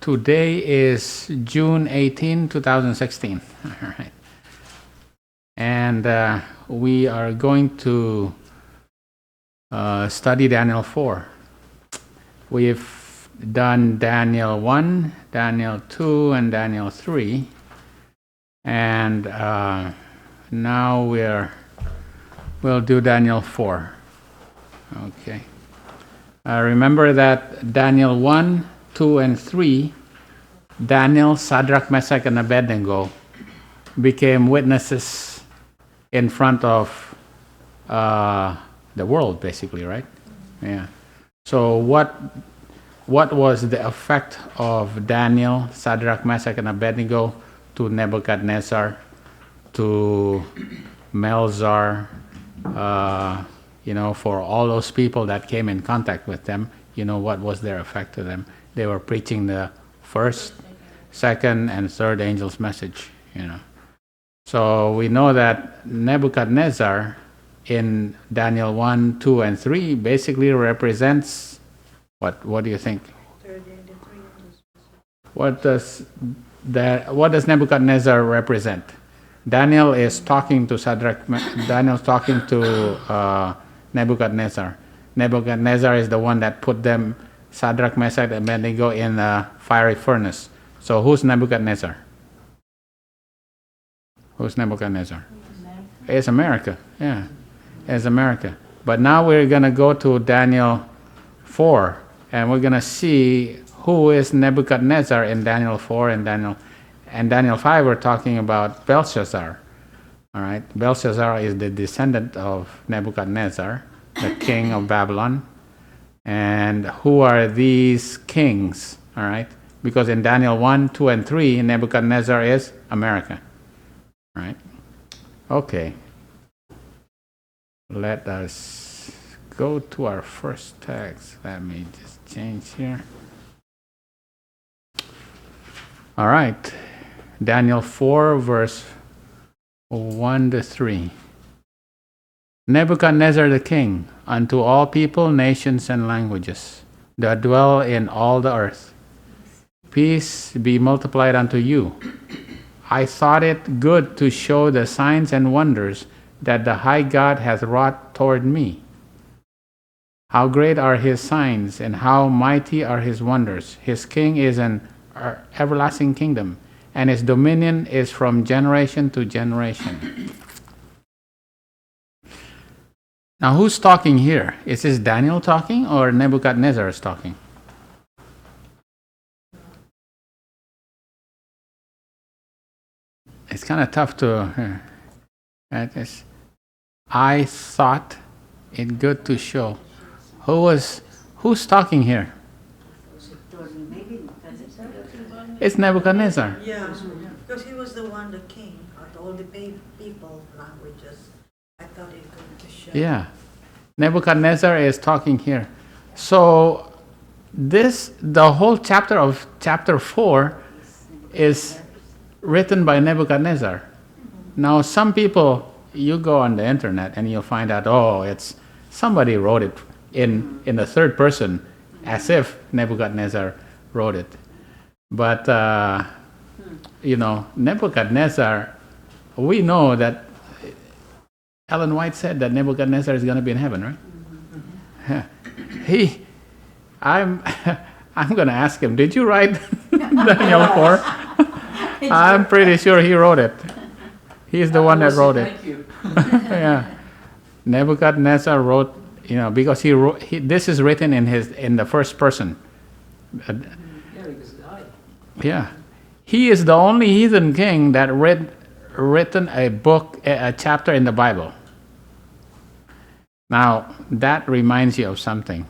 Today is June 18, 2016. All right. And we are going to study Daniel 4. We've done Daniel 1, Daniel 2, and Daniel 3. And now we'll do Daniel 4. Okay. Remember that Daniel 1, 2, and 3, Daniel, Shadrach, Meshach, and Abednego became witnesses in front of the world, basically, right? Yeah. So what was the effect of Daniel, Shadrach, Meshach, and Abednego to Nebuchadnezzar, to Melzar, for all those people that came in contact with them? What was their effect to them? They were preaching the first, second, and third angel's message, So we know that Nebuchadnezzar in Daniel 1, 2, and 3 basically represents what? What do you think? What does Nebuchadnezzar represent? Daniel is talking to Daniel's talking to Nebuchadnezzar. Nebuchadnezzar is the one that put them, Shadrach, Meshach, and Abednego, in a fiery furnace. So who's Nebuchadnezzar? Who's Nebuchadnezzar? It's America. Yeah, it's America. But now we're going to go to Daniel 4, and we're going to see who is Nebuchadnezzar in Daniel 4 and Daniel 5. We're talking about Belshazzar. All right, Belshazzar is the descendant of Nebuchadnezzar, the king of Babylon. And who are these kings? All right, because in Daniel 1, 2, and 3, Nebuchadnezzar is America. Right? Okay. Let us go to our first text. Let me just change here. All right. Daniel 4, verse 1 to 3. Nebuchadnezzar the king, unto all people, nations, and languages that dwell in all the earth, peace be multiplied unto you. I thought it good to show the signs and wonders that the high God hath wrought toward me. How great are his signs, and how mighty are his wonders. His king is an everlasting kingdom, and his dominion is from generation to generation. Now, who's talking here? Is this Daniel talking, or Nebuchadnezzar is talking? It's kind of tough to. I thought it good to show. Who's talking here? It's Nebuchadnezzar. Yeah, because he was the one, the king of all the people, languages. I thought it good to show. Yeah, Nebuchadnezzar is talking here. So the whole chapter of chapter 4 is written by Nebuchadnezzar. Now, some people, you go on the internet and you'll find out, it's somebody wrote it in the third person, as if Nebuchadnezzar wrote it. But Nebuchadnezzar, we know that Ellen White said that Nebuchadnezzar is going to be in heaven, right? I'm going to ask him, did you write Daniel 4? I'm pretty sure he wrote it. He's the one that wrote it. Thank you. Yeah, Nebuchadnezzar wrote, because this is written in the first person. Yeah, because God. Yeah, he is the only heathen king that written a book, a chapter in the Bible. Now that reminds you of something.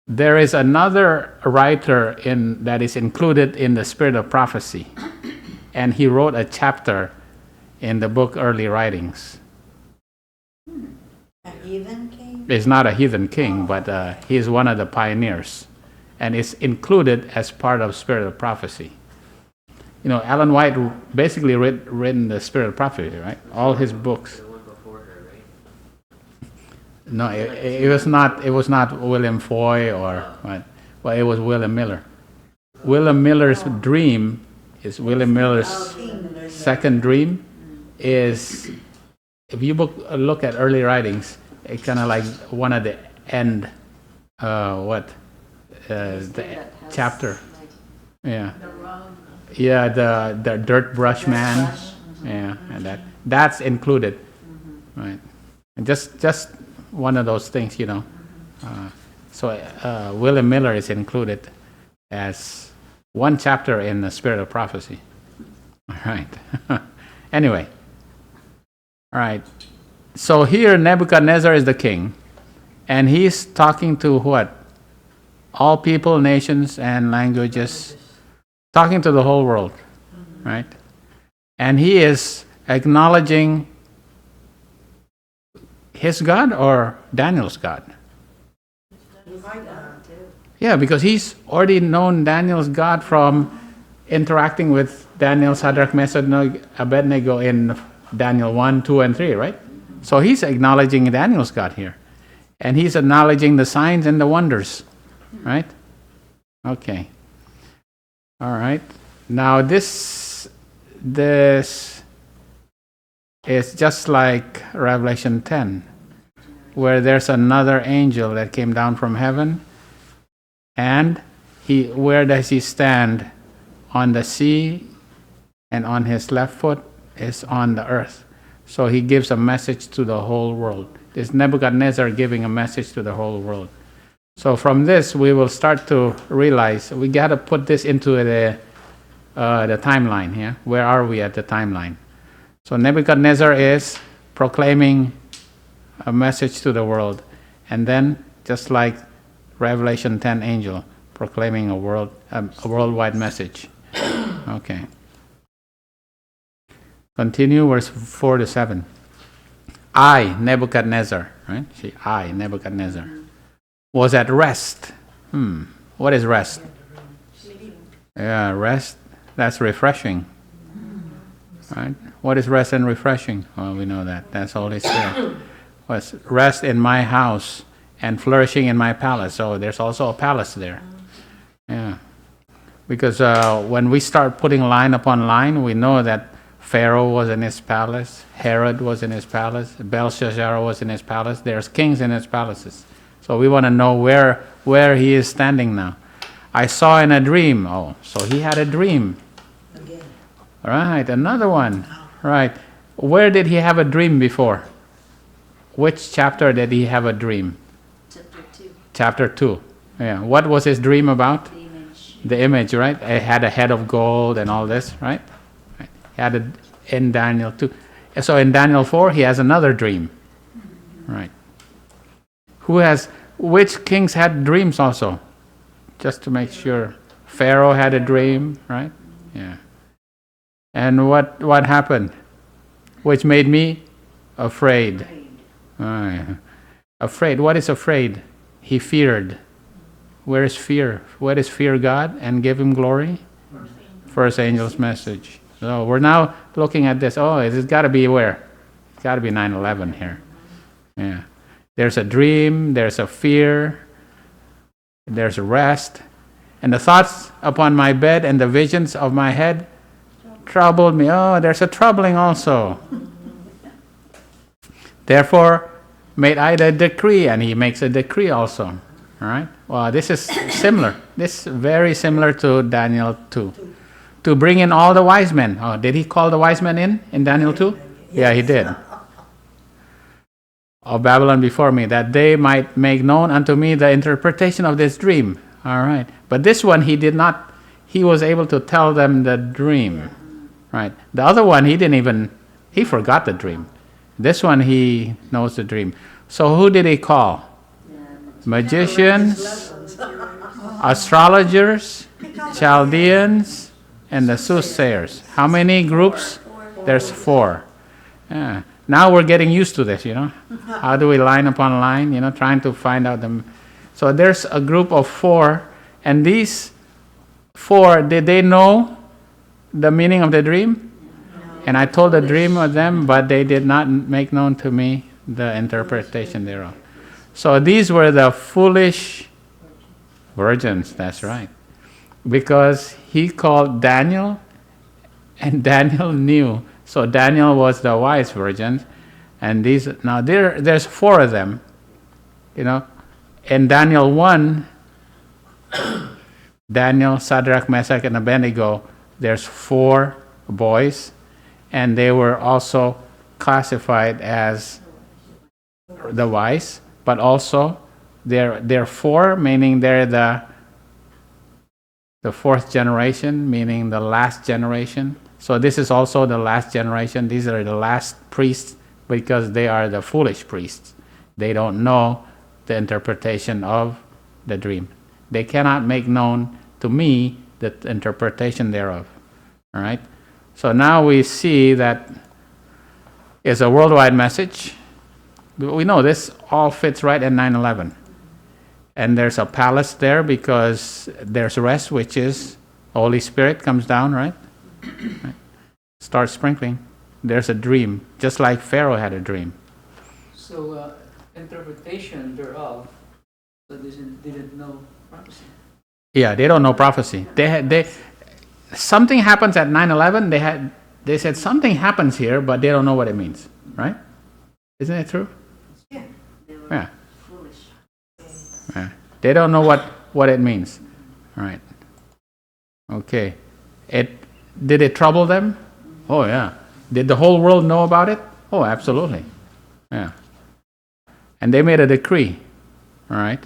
There is another writer that is included in the Spirit of Prophecy, and he wrote a chapter in the book Early Writings. A heathen king? He's not a heathen king, but he's one of the pioneers, and is included as part of Spirit of Prophecy. Ellen White basically written the Spirit of Prophecy, right? All his books. The one before her, right? No, it was not. It was not William Foy or what? Well, it was William Miller. William Miller's dream is William Miller's second dream is, if you look at early writings, it's kind of like one of the end, the chapter. Yeah. Yeah, the dirt brush man. Yeah, and that's included, right? And just one of those things, So William Miller is included as one chapter in the Spirit of Prophecy. All right. Anyway. All right. So here Nebuchadnezzar is the king, and he's talking to what? All people, nations, and languages. Talking to the whole world, right? And he is acknowledging his God or Daniel's God? Yeah, because he's already known Daniel's God from interacting with Daniel, Shadrach, Meshach, Abednego in Daniel 1, 2, and 3, right? So he's acknowledging Daniel's God here. And he's acknowledging the signs and the wonders, right? Okay. All right. Now this is just like Revelation 10, where there's another angel that came down from heaven, and where does he stand? On the sea, and on his left foot is on the earth. So he gives a message to the whole world. This Nebuchadnezzar giving a message to the whole world. So from this, we will start to realize we got to put this into the timeline here. Where are we at the timeline? So Nebuchadnezzar is proclaiming a message to the world, and then just like Revelation 10 angel proclaiming a worldwide message. Okay. Continue verse 4 to 7. I, Nebuchadnezzar, right? See, I, Nebuchadnezzar, was at rest. What is rest? Yeah, rest. That's refreshing. Right? What is rest and refreshing? Well, we know that. That's Holy Spirit. Was rest in my house and flourishing in my palace. So there's also a palace there. Yeah. Because when we start putting line upon line, we know that Pharaoh was in his palace, Herod was in his palace, Belshazzar was in his palace. There's kings in his palaces. So we want to know where he is standing now. I saw in a dream. Oh, so he had a dream. Again. Right, another one. Right. Where did he have a dream before? Which chapter did he have a dream? Chapter 2. Chapter 2. Yeah. What was his dream about? The image. The image, right? It had a head of gold and all this, right? He had it in Daniel 2. So in Daniel 4, he has another dream. Right. Which kings had dreams also? Just to make sure. Pharaoh had a dream, right? Yeah. And what happened? Which made me afraid. Afraid. What is afraid? He feared. Where is fear? Where is fear God and give him glory? First angel's message. So we're now looking at this. Oh, it's got to be where? It's got to be 9/11 here. Yeah. There's a dream. There's a fear. There's a rest. And the thoughts upon my bed and the visions of my head troubled me. Oh, there's a troubling also. Therefore, made I the decree, and he makes a decree also. All right. Well, this is similar. This is very similar to Daniel 2. To bring in all the wise men. Oh, did he call the wise men in Daniel 2? Yeah, he did. Of Babylon before me, that they might make known unto me the interpretation of this dream. All right. But this one he did not. He was able to tell them the dream. Right. The other one he forgot the dream. This one he knows the dream. So who did he call? Magicians, astrologers, Chaldeans, and the soothsayers. How many groups? There's 4. Yeah. Now we're getting used to this, How do we line upon line, trying to find out them. So there's a group of 4, and these 4, did they know the meaning of the dream? And I told the dream of them, but they did not make known to me the interpretation thereof. So these were the foolish virgins, that's right. because he called Daniel, and Daniel knew. So Daniel was the wise virgin, and there's 4 of them. In Daniel 1, Daniel, Shadrach, Meshach, and Abednego, there's 4 boys, and they were also classified as the wise, but also they're 4, meaning they're the 4th generation, meaning the last generation. So this is also the last generation. These are the last priests because they are the foolish priests. They don't know the interpretation of the dream. They cannot make known to me the interpretation thereof. All right? So now we see that it's a worldwide message. We know this all fits right at 9/11. And there's a palace there because there's rest, which is Holy Spirit comes down, right? Starts sprinkling. There's a dream, just like Pharaoh had a dream. So, interpretation thereof, so they didn't know prophecy. Yeah, they don't know prophecy. Something happens at 9/11. They said something happens here, but they don't know what it means, right? Isn't it true? Yeah. Yeah. Yeah. They don't know what it means. All right. Okay. Did it trouble them? Oh yeah. Did the whole world know about it? Oh, absolutely. Yeah. And they made a decree. All right.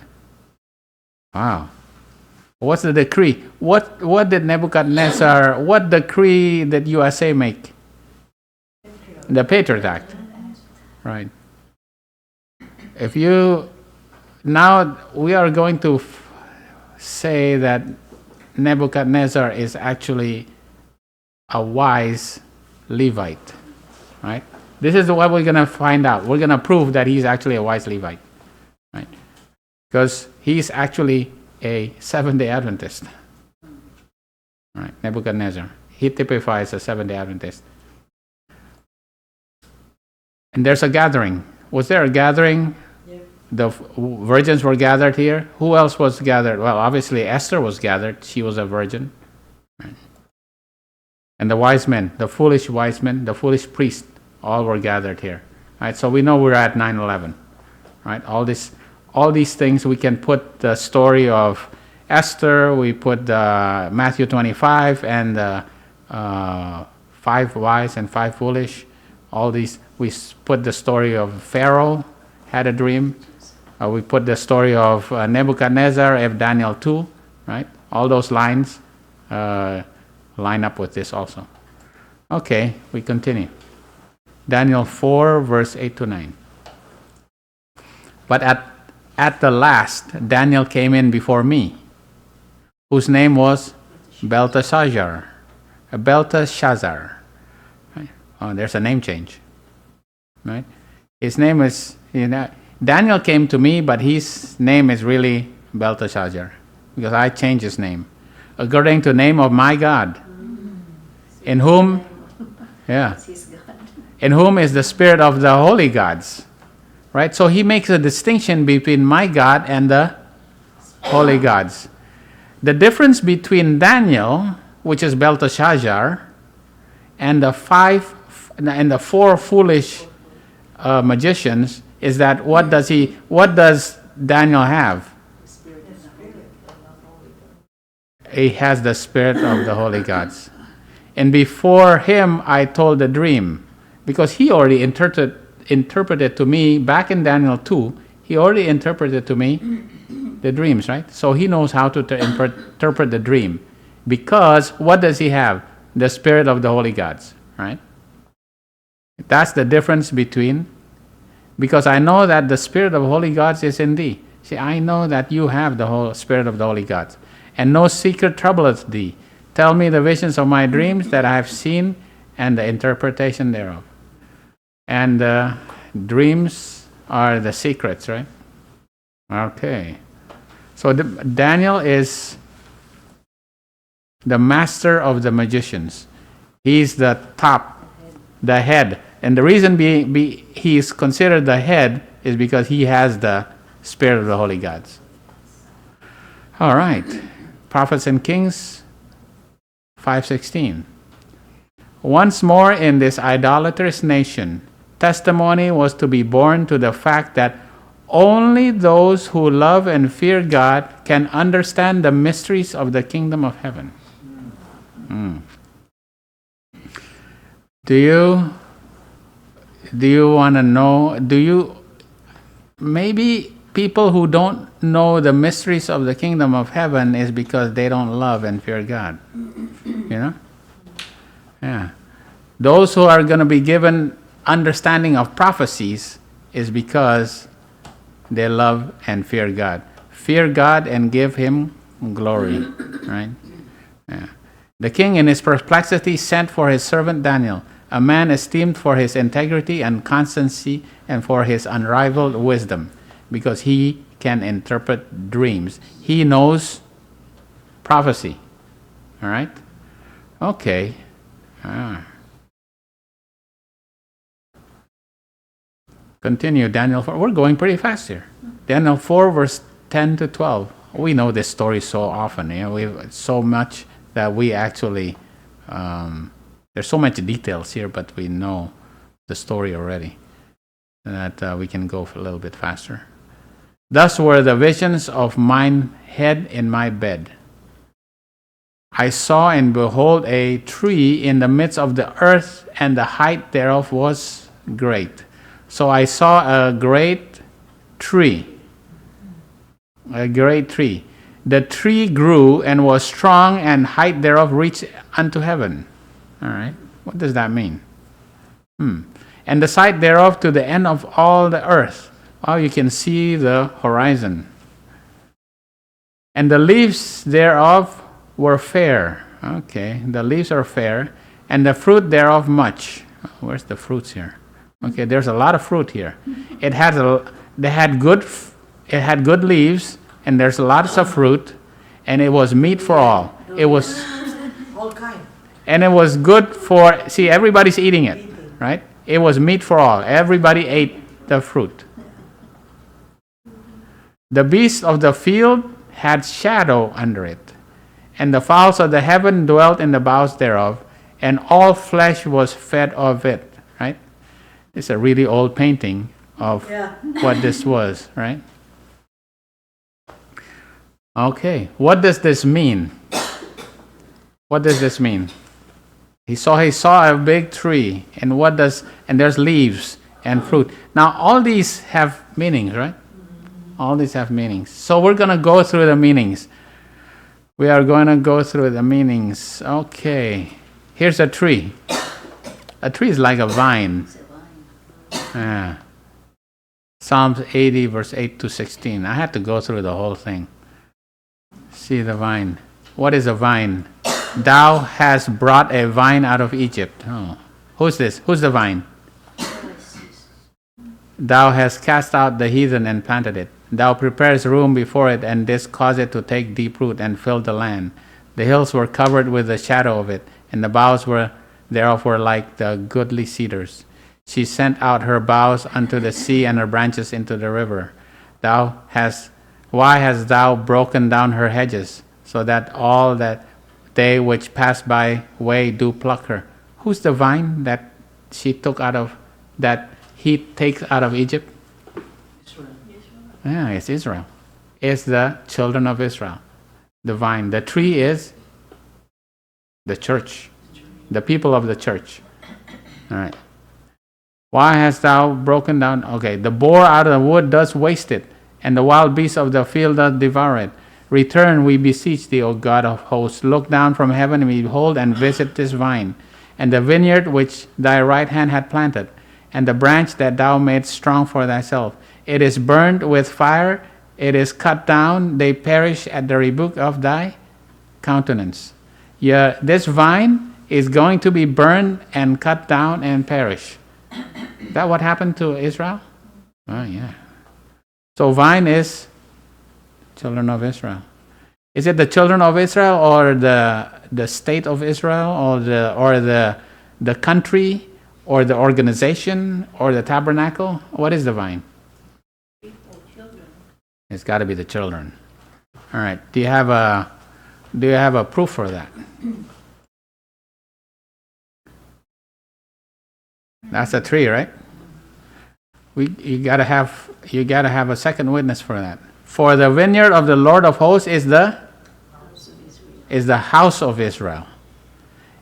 Wow. What's the decree? What did Nebuchadnezzar? What decree did USA make? The Patriot Act. Right. Now we are going to say that Nebuchadnezzar is actually a wise Levite, right? This is what we're going to find out. We're going to prove that he's actually a wise Levite, right? Because he's actually a Seventh-day Adventist, right? Nebuchadnezzar. He typifies a Seventh-day Adventist. And there's a gathering. Was there a gathering? The virgins were gathered here. Who else was gathered? Well, obviously Esther was gathered. She was a virgin. Right. And the wise men, the foolish wise men, the foolish priests, all were gathered here. Right. So we know we're at 9/11. Right. All these things, we can put the story of Esther. We put Matthew 25 and the 5 wise and 5 foolish. All these, we put the story of Pharaoh had a dream. We put the story of Nebuchadnezzar of Daniel 2, right? All those lines line up with this also. Okay, we continue. Daniel 4, verse 8 to 9. But at the last, Daniel came in before me, whose name was Belteshazzar. Belteshazzar. Right? Oh, there's a name change. Right? His name is, Daniel came to me, but his name is really Belteshazzar, because I changed his name. According to the name of my God, in whom is the spirit of the holy gods. Right? So he makes a distinction between my God and the holy gods. The difference between Daniel, which is Belteshazzar, and the 4 foolish magicians is that what does Daniel have? He has the spirit of the holy gods. And before him I told the dream, because he already interpreted to me back in Daniel 2, he already interpreted to me the dreams, right? So he knows how to interpret the dream, because what does he have? The spirit of the holy gods, right? That's the difference between, because I know that the spirit of holy gods is in thee. See, I know that you have the whole spirit of the holy gods, and no secret troubleth thee. Tell me the visions of my dreams that I have seen, and the interpretation thereof. And dreams are the secrets, right? Okay. So Daniel is the master of the magicians. He's the top, the head. And the reason he is considered the head is because he has the spirit of the holy gods. All right. Prophets and Kings 5:16. Once more in this idolatrous nation, testimony was to be borne to the fact that only those who love and fear God can understand the mysteries of the kingdom of heaven. Do you want to know? Maybe people who don't know the mysteries of the kingdom of heaven is because they don't love and fear God. You know? Yeah. Those who are going to be given understanding of prophecies is because they love and fear God. Fear God and give Him glory. Right? Yeah. The king in his perplexity sent for his servant Daniel, a man esteemed for his integrity and constancy and for his unrivaled wisdom, because he can interpret dreams. He knows prophecy. All right? Okay. Continue, Daniel 4. We're going pretty fast here. Daniel 4, verse 10 to 12. We know this story so often. We've so much that we actually, there's so much details here, but we know the story already, that we can go a little bit faster. Thus were the visions of mine head in my bed. I saw and behold a tree in the midst of the earth, and the height thereof was great. So I saw a great tree. A great tree. The tree grew and was strong, and height thereof reached unto heaven. All right. What does that mean? And the sight thereof to the end of all the earth. Well, you can see the horizon. And the leaves thereof were fair. Okay, the leaves are fair, and the fruit thereof much. Where's the fruits here? Okay, there's a lot of fruit here. It had good leaves, and there's lots of fruit, and it was meat for all. It was all kind. And it was good for, see, everybody's eating it, right? It was meat for all. Everybody ate the fruit. The beasts of the field had shadow under it, and the fowls of the heaven dwelt in the boughs thereof, and all flesh was fed of it, right? It's a really old painting of what this was, right? Okay, what does this mean? What does this mean? He saw a big tree, and there's leaves and fruit. Now all these have meanings, right? All these have meanings. So we're going to go through the meanings. We are going to go through the meanings. Okay. Here's a tree. A tree is like a vine. Psalms 80, verse 8 to 16. I had to go through the whole thing. See the vine. What is a vine? Thou hast brought a vine out of Egypt. Oh. Who's this? Who's the vine? Thou hast cast out the heathen and planted it. Thou preparest room before it, and didst cause it to take deep root and fill the land. The hills were covered with the shadow of it, and the boughs thereof were like the goodly cedars. She sent out her boughs unto the sea, and her branches into the river. Why hast thou broken down her hedges, so that all that they which pass by way do pluck her? Who's the vine that he takes out of Egypt? Israel. Yeah, it's Israel. It's the children of Israel. The vine. The tree is the church. The people of the church. All right. Why hast thou broken down? Okay. The boar out of the wood does waste it, and the wild beast of the field doth devour it. Return, we beseech thee, O God of hosts. Look down from heaven, and behold, and visit this vine, and the vineyard which thy right hand hath planted, and the branch that thou madest strong for thyself. It is burned with fire, it is cut down, they perish at the rebuke of thy countenance. Yeah, this vine is going to be burned and cut down and perish. Is that what happened to Israel? Oh, yeah. So vine is children of Israel. Is it the children of Israel, or the state of Israel, or the country, or the organization, or the tabernacle? What is the vine? Children. It's got to be the children. All right. Do you have a Do you have a proof for that? That's a tree, right? You gotta have a second witness for that. For the vineyard of the Lord of hosts is the house of Israel,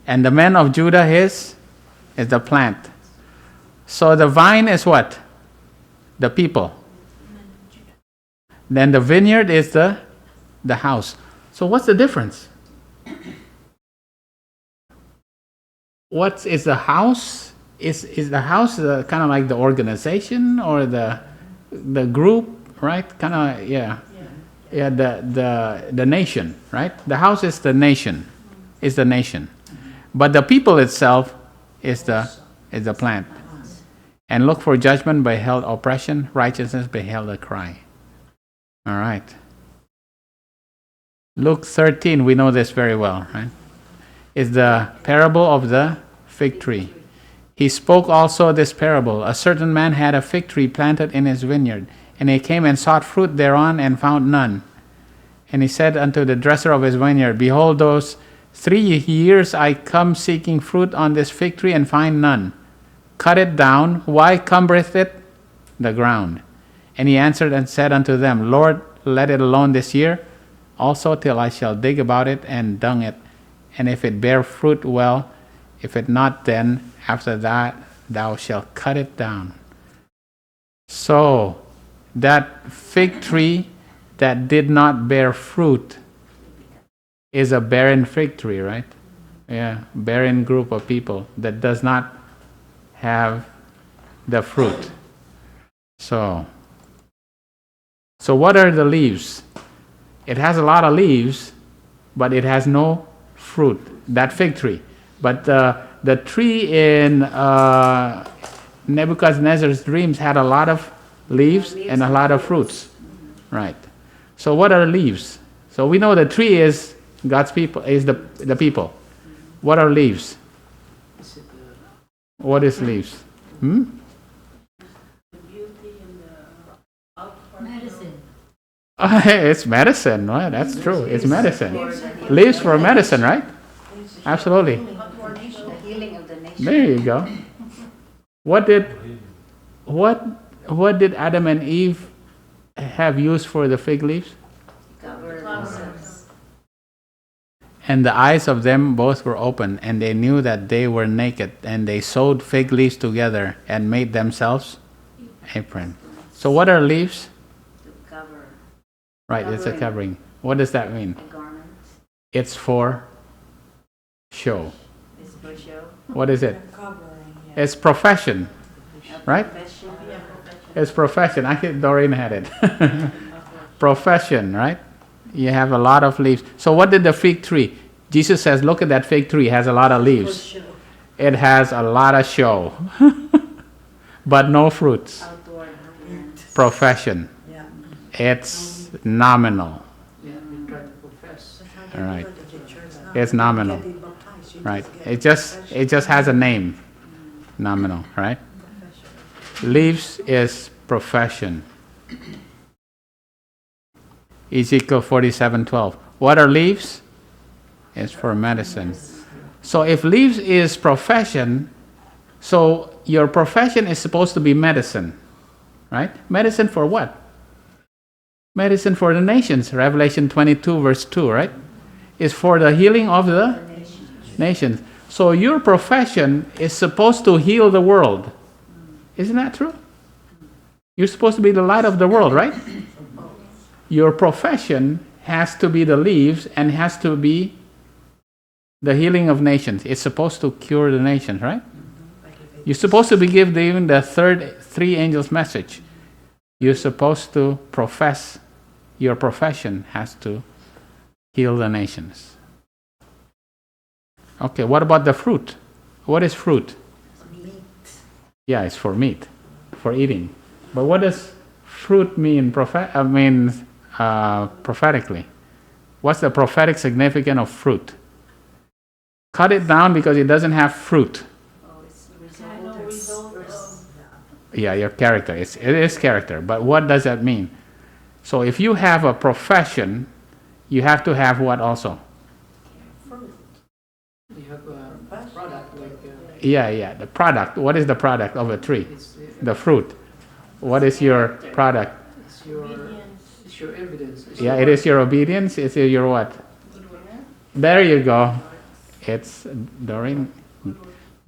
and the men of Judah is the plant. So the vine is what? The people. Then the vineyard is the house. So what's the difference? What is the house? Is the house kind of like the organization or the group, right? Kind of, yeah, the nation, right? The house is the nation, but the people itself is the plant. And look for judgment beheld oppression, righteousness beheld a cry. All right. Luke 13, we know this very well, right? Is the parable of the fig tree. He spoke also this parable. A certain man had a fig tree planted in his vineyard, and he came and sought fruit thereon and found none. And he said unto the dresser of his vineyard, Behold, those 3 years I come seeking fruit on this fig tree and find none. Cut it down. Why cumbereth it the ground? And he answered and said unto them, Lord, let it alone this year also till I shall dig about it and dung it. And if it bear fruit, well; if it not, then after that thou shalt cut it down. So that fig tree that did not bear fruit is a barren fig tree, right? Yeah, barren group of people that does not have the fruit. So what are the leaves? It has a lot of leaves, but it has no fruit. That fig tree. But the tree in Nebuchadnezzar's dreams had a lot of leaves and a lot of fruits. Right. So what are leaves? So we know the tree is God's people, is the people. What are leaves? What is leaves? The beauty and the outward medicine. It's medicine. Well, that's true. It's medicine. Leaves for medicine, right? Absolutely. Healing of the nation. There you go. What did Adam and Eve have used for the fig leaves? And the eyes of them both were open, and they knew that they were naked, and they sewed fig leaves together and made themselves apron. So what are leaves? To cover. Right, it's a covering. What does that mean? A garment. It's for show. It's for show. What is it? Covering. It's profession, right? It's profession. I think Doreen had it. Profession, right? You have a lot of leaves. So what did the fig tree? Jesus says, look at that fig tree. It has a lot of leaves. It has a lot of show. But no fruits. Profession. It's nominal. All right. It's nominal. Right. It just has a name. Nominal, right? Leaves is profession. Ezekiel 47:12. What are leaves? It's for medicine. So if leaves is profession, so your profession is supposed to be medicine, right? Medicine for what? Medicine for the nations. Revelation 22 verse 2, right? Is for the healing of the nations. So your profession is supposed to heal the world. Isn't that true? You're supposed to be the light of the world, right? Your profession has to be the leaves and has to be the healing of nations. It's supposed to cure the nations, right? You're supposed to be giving the three angels message. You're supposed to profess. Your profession has to heal the nations. Okay, what about the fruit? What is fruit? Meat. Yeah, it's for meat, for eating. But what does fruit mean prophetically? What's the prophetic significance of fruit? Cut it down because it doesn't have fruit. Yeah, your character. It is character. But what does that mean? So if you have a profession, you have to have what also? fruit. You have a product like Yeah, the product. What is the product of a tree? it's The fruit. What is your product? it's your it's your evidence. It's Yeah, your it is your obedience. It's your what? There you go. It's Doreen.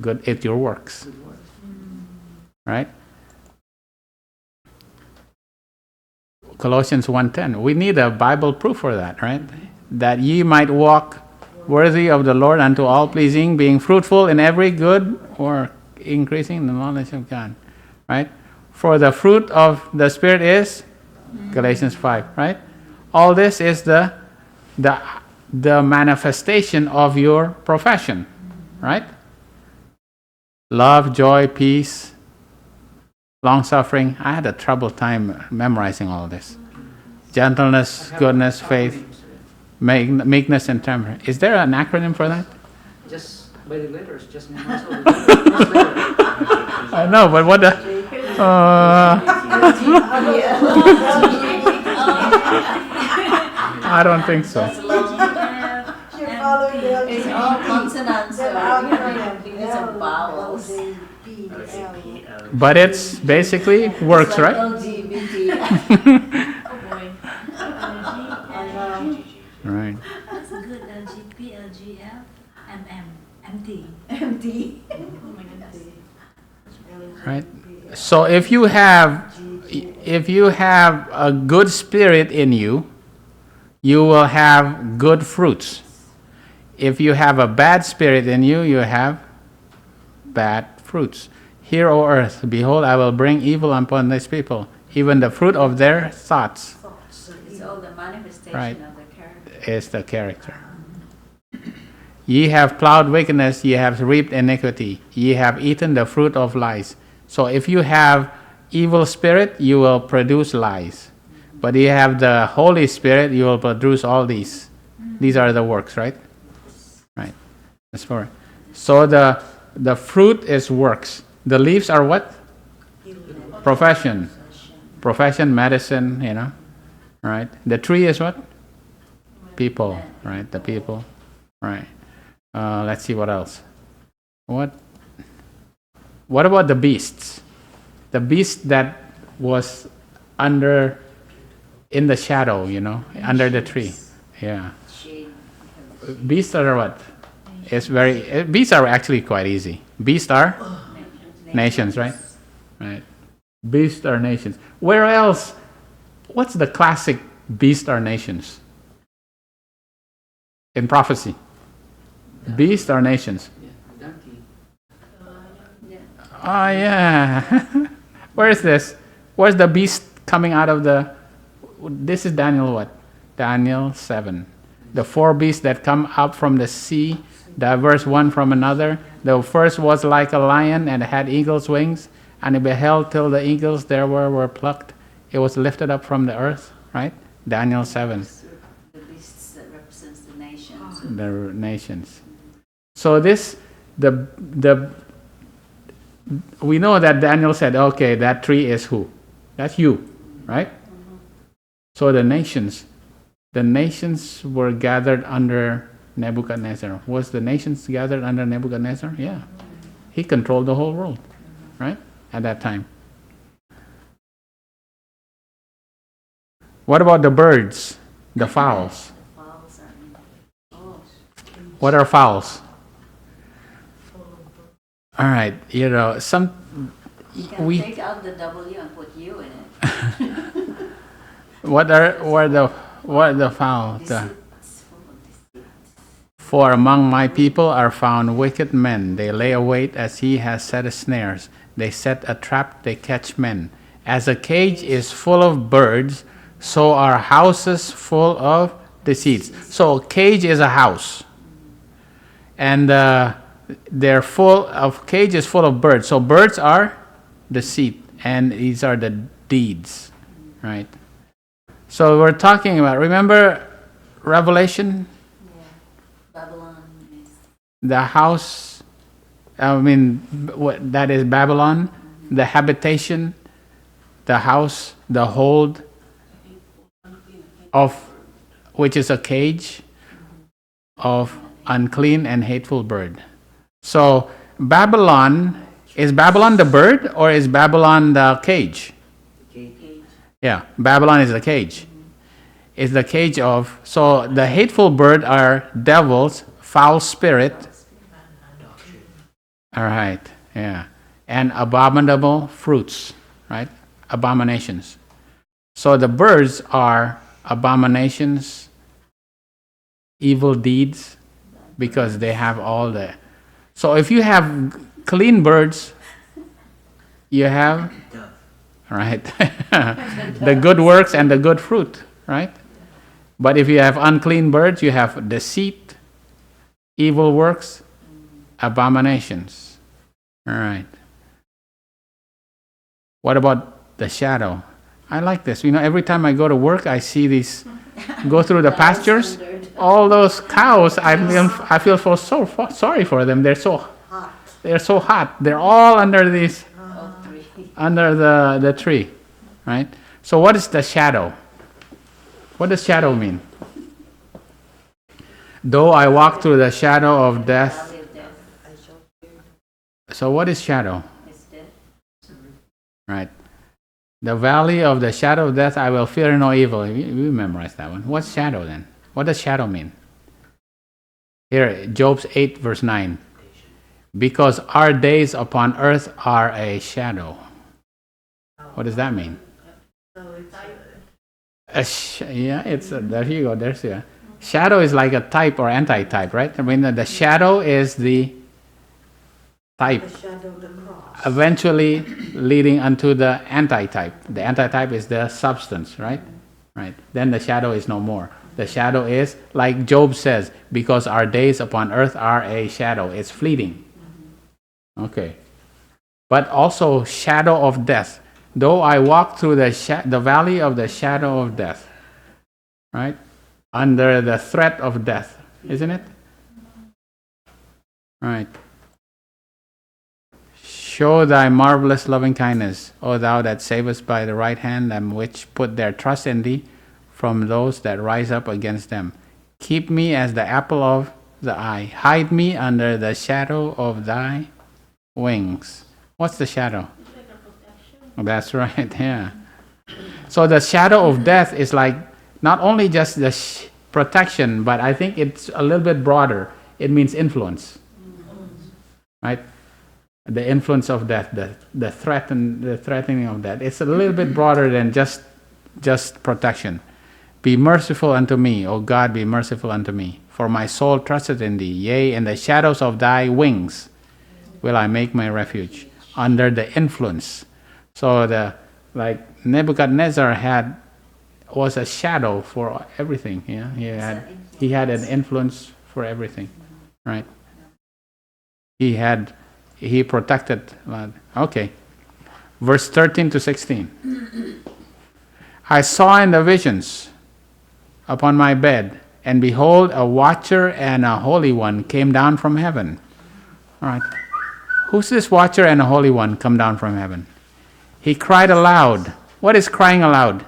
Good. It's your works, good work. right? Colossians 1:10. We need a Bible proof for that, right? That ye might walk worthy of the Lord unto all pleasing, being fruitful in every good work, increasing the knowledge of God, right? For the fruit of the Spirit is Galatians 5, right? All this is the manifestation of your profession, right? Love, joy, peace, long-suffering. I had a trouble time memorizing all this. Gentleness, goodness, faith, meekness, and temperance. Is there an acronym for that? Just by the letters, just memorize all the letters. I know, but what the... I don't think so. You're following the LGBT. It's all consonants, so Then you have acronym, to use some vowels. LJPL. But it's basically works, right? LGBT. Right. That's good. LGP, LGL, MM, MT. MT. Right. So if you have a good spirit in you, you will have good fruits. If you have a bad spirit in you, you have bad fruits. Hear, O earth, behold, I will bring evil upon this people, even the fruit of their thoughts It's all the manifestation Right. of the character. is the character. Ye have plowed wickedness, ye have reaped iniquity, ye have eaten the fruit of lies. So if you have evil spirit, you will produce lies. But you have the Holy Spirit, you will produce all these. These are the works, right? Right. That's for. So the fruit is works. The leaves are what? Profession. Profession, medicine, right? The tree is what? People, right? The people, right? Let's see what else. What about the beasts? The beast that was in the shadow, under the tree. Yeah. Shade. Beasts are what? Beasts are actually quite easy. Beasts are nations, right? Right. Beasts are nations. Where else? What's the classic beasts are nations? In prophecy. Beasts are nations. Yeah, donkey. Oh, yeah. Where is this? Where's the beast coming out of the... This is Daniel what? Daniel 7. The 4 beasts that come up from the sea, diverse one from another. The first was like a lion and had eagle's wings, and it beheld till the eagles there were plucked. It was lifted up from the earth, right? Daniel 7. The beasts that represents the nations. The nations. So we know that Daniel said, okay, that tree is who? That's you, right? So the nations were gathered under Nebuchadnezzar. Was the nations gathered under Nebuchadnezzar? Yeah. He controlled the whole world, right? At that time. What about the birds? The fowls. Vowels are in. Oh. What are fowls? All right, some You can take out the W and put U in it. what are the fowls? Deceits, full of deceit. For among my people are found wicked men. They lay a wait as he has set snares. They set a trap, they catch men. As a cage is full of birds, so are houses full of deceits. So a cage is a house. And they're full of cages full of birds. So birds are deceit, and these are the deeds, right? So we're talking about, remember Revelation? Yeah. Babylon is. The house, that is Babylon, the habitation, the house, the hold of, which is a cage of unclean and hateful bird. So Babylon, is Babylon the bird or is Babylon the cage? Yeah, Babylon is the cage. It's the cage of, so the hateful bird are devils, foul spirit. All right, yeah. And abominable fruits, right? Abominations. So the birds are abominations, evil deeds, because they have all the... So if you have clean birds, you have, right, the good works and the good fruit, right? But if you have unclean birds, you have deceit, evil works, abominations. All right. What about the shadow? I like this. Every time I go to work, I see these, go through the pastures, all those cows, I feel so sorry for them. They're so hot. They're all under these, under the tree, right? So what is the shadow? What does shadow mean? Though I walk through the shadow of death. So what is shadow? Right. The valley of the shadow of death, I will fear no evil. You memorize that one. What's shadow then? What does shadow mean? Here, Job 8 verse 9. Because our days upon earth are a shadow. What does that mean? There you go. There's yeah. Shadow is like a type or anti-type, right? I mean, the shadow is the type, The shadow of the cross. eventually leading unto the anti-type. The anti-type is the substance, right? Right. Then the shadow is no more. The shadow is, like Job says, because our days upon earth are a shadow. It's fleeting. Okay. But also shadow of death. Though I walk through the valley of the shadow of death, right? Under the threat of death, isn't it? Right. Show thy marvelous loving kindness, O thou that savest by the right hand them which put their trust in thee from those that rise up against them. Keep me as the apple of the eye. Hide me under the shadow of thy wings. What's the shadow? That's right, yeah. So the shadow of death is like not only just the protection, but I think it's a little bit broader. It means influence, right? The influence of death, the threatening of death. It's a little bit broader than just protection. Be merciful unto me, O God, be merciful unto me. For my soul trusted in thee. Yea, in the shadows of thy wings will I make my refuge. Under the influence. So like Nebuchadnezzar was a shadow for everything. Yeah, he had an influence for everything, right? He protected. Okay, verse 13 to 16. I saw in the visions upon my bed, and behold, a watcher and a holy one came down from heaven. All right, who's this watcher and a holy one come down from heaven? He cried aloud. What is crying aloud?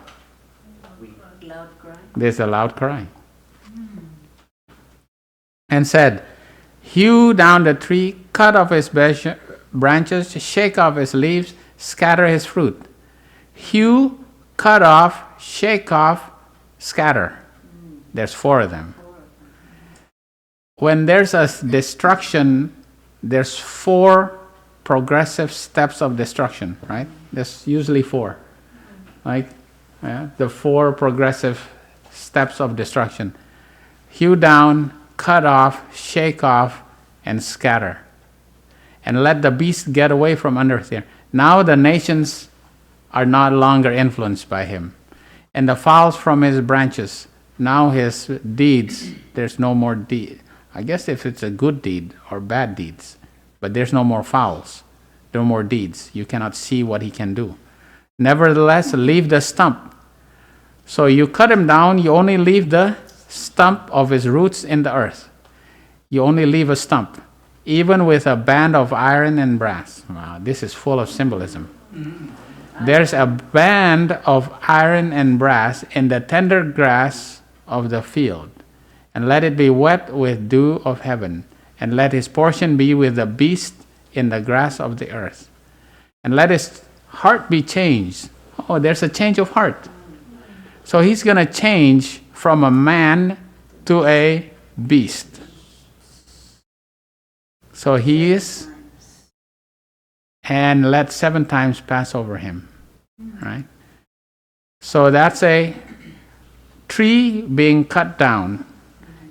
Loud cry. There's a loud cry. And said, hew down the tree, cut off his branches, shake off his leaves, scatter his fruit. Hew, cut off, shake off, scatter. There's 4 of them. When there's a destruction, there's 4 progressive steps of destruction, right? There's usually 4. Like the 4 progressive steps of destruction. Hew down, cut off, shake off, and scatter. And let the beast get away from under here. Now the nations are not longer influenced by him. And the fowls from his branches. Now his deeds, there's no more deed. I guess if it's a good deed or bad deeds. But there's no more fowls. No more deeds. You cannot see what he can do. Nevertheless, leave the stump. So you cut him down, you only leave the stump of his roots in the earth. You only leave a stump. Even with a band of iron and brass. Wow, this is full of symbolism. There's a band of iron and brass in the tender grass of the field. and let it be wet with dew of heaven, and let his portion be with the beast in the grass of the earth, and let his heart be changed. Oh, there's a change of heart. So he's going to change from a man to a beast. So he is, and let 7 times pass over him. Right? So that's a tree being cut down,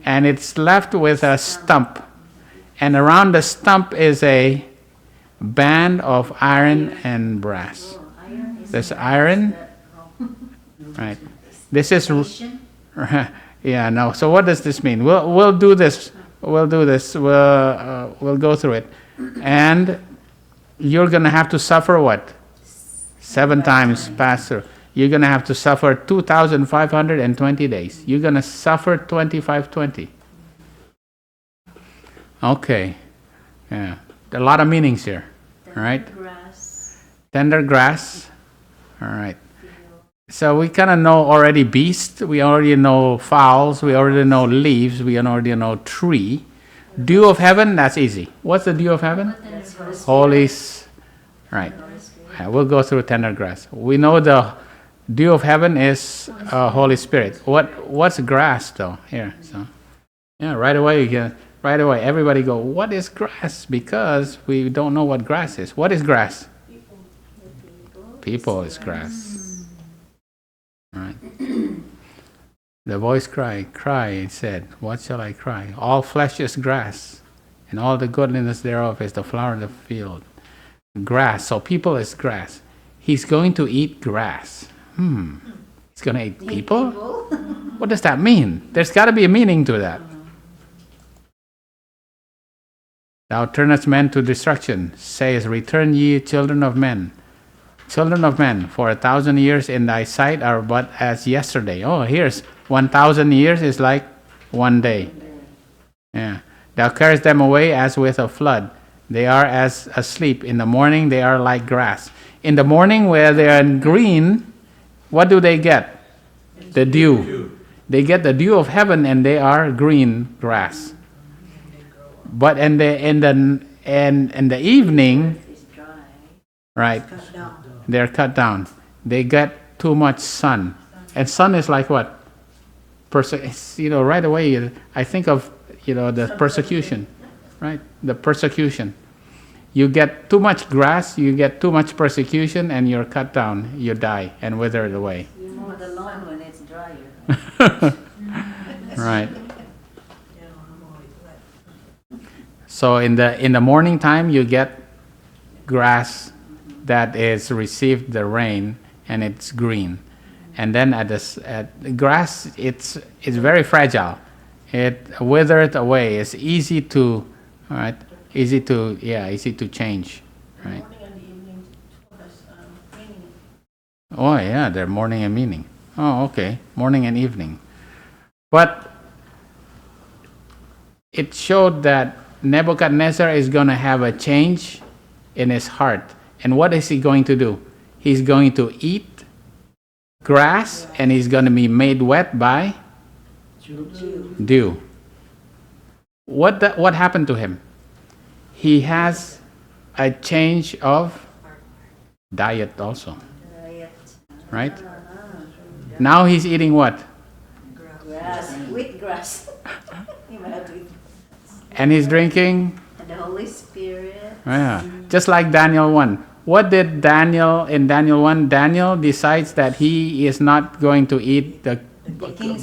and it's left with a stump. And around the stump is a band of iron and brass. There's iron. Right. This is yeah, no. So what does this mean? We'll do this. We'll do this. We'll go through it. And you're going to have to suffer what? 7 times pass through. You're going to have to suffer 2,520 days. You're going to suffer 2520. Okay. Yeah. A lot of meanings here. All right. Tender grass. All right. So we kind of know already beast, we already know fowls, we already know leaves, we already know tree. Dew of heaven, that's easy. What's the dew of heaven? Holy. Right. Yeah, we'll go through tender grass. We know the dew of heaven is Holy Spirit. What's grass though? Here. So yeah, right away everybody go, what is grass? Because we don't know what grass is. What is grass? People is grass. Right. The voice cried, and said, what shall I cry? All flesh is grass, and all the goodliness thereof is the flower of the field. Grass, so people is grass. He's going to eat grass. He's going to eat people? What does that mean? There's got to be a meaning to that. Thou turnest men to destruction, sayest, return ye children of men. Children of men, for 1,000 years in thy sight are but as yesterday. Oh, here's 1,000 years is like one day. Yeah. Thou carriest them away as with a flood. They are as asleep. In the morning they are like grass. In the morning where they are green, what do they get? The dew. They get the dew of heaven and they are green grass. But in the evening, right? They're cut down. They get too much sun. And sun is like what? Right away, I think of, the persecution. Right? The persecution. You get too much grass, you get too much persecution, and you're cut down. You die and wither away. You mow the lawn when it's drier. Right. So in the morning time, you get grass that is received the rain and it's green, and then at the grass it's very fragile. It withered away. It's easy to change, right? Morning and evening has meaning. Oh yeah, they're morning and evening. Oh okay, morning and evening. But it showed that Nebuchadnezzar is going to have a change in his heart. And what is he going to do? He's going to eat grass and he's going to be made wet by dew. What happened to him? He has a change of diet also. Right? Now he's eating what? Grass, wheat grass. And he's drinking? And the Holy Spirit. Yeah. Just like Daniel 1. What did Daniel, in Daniel 1, Daniel decides that he is not going to eat the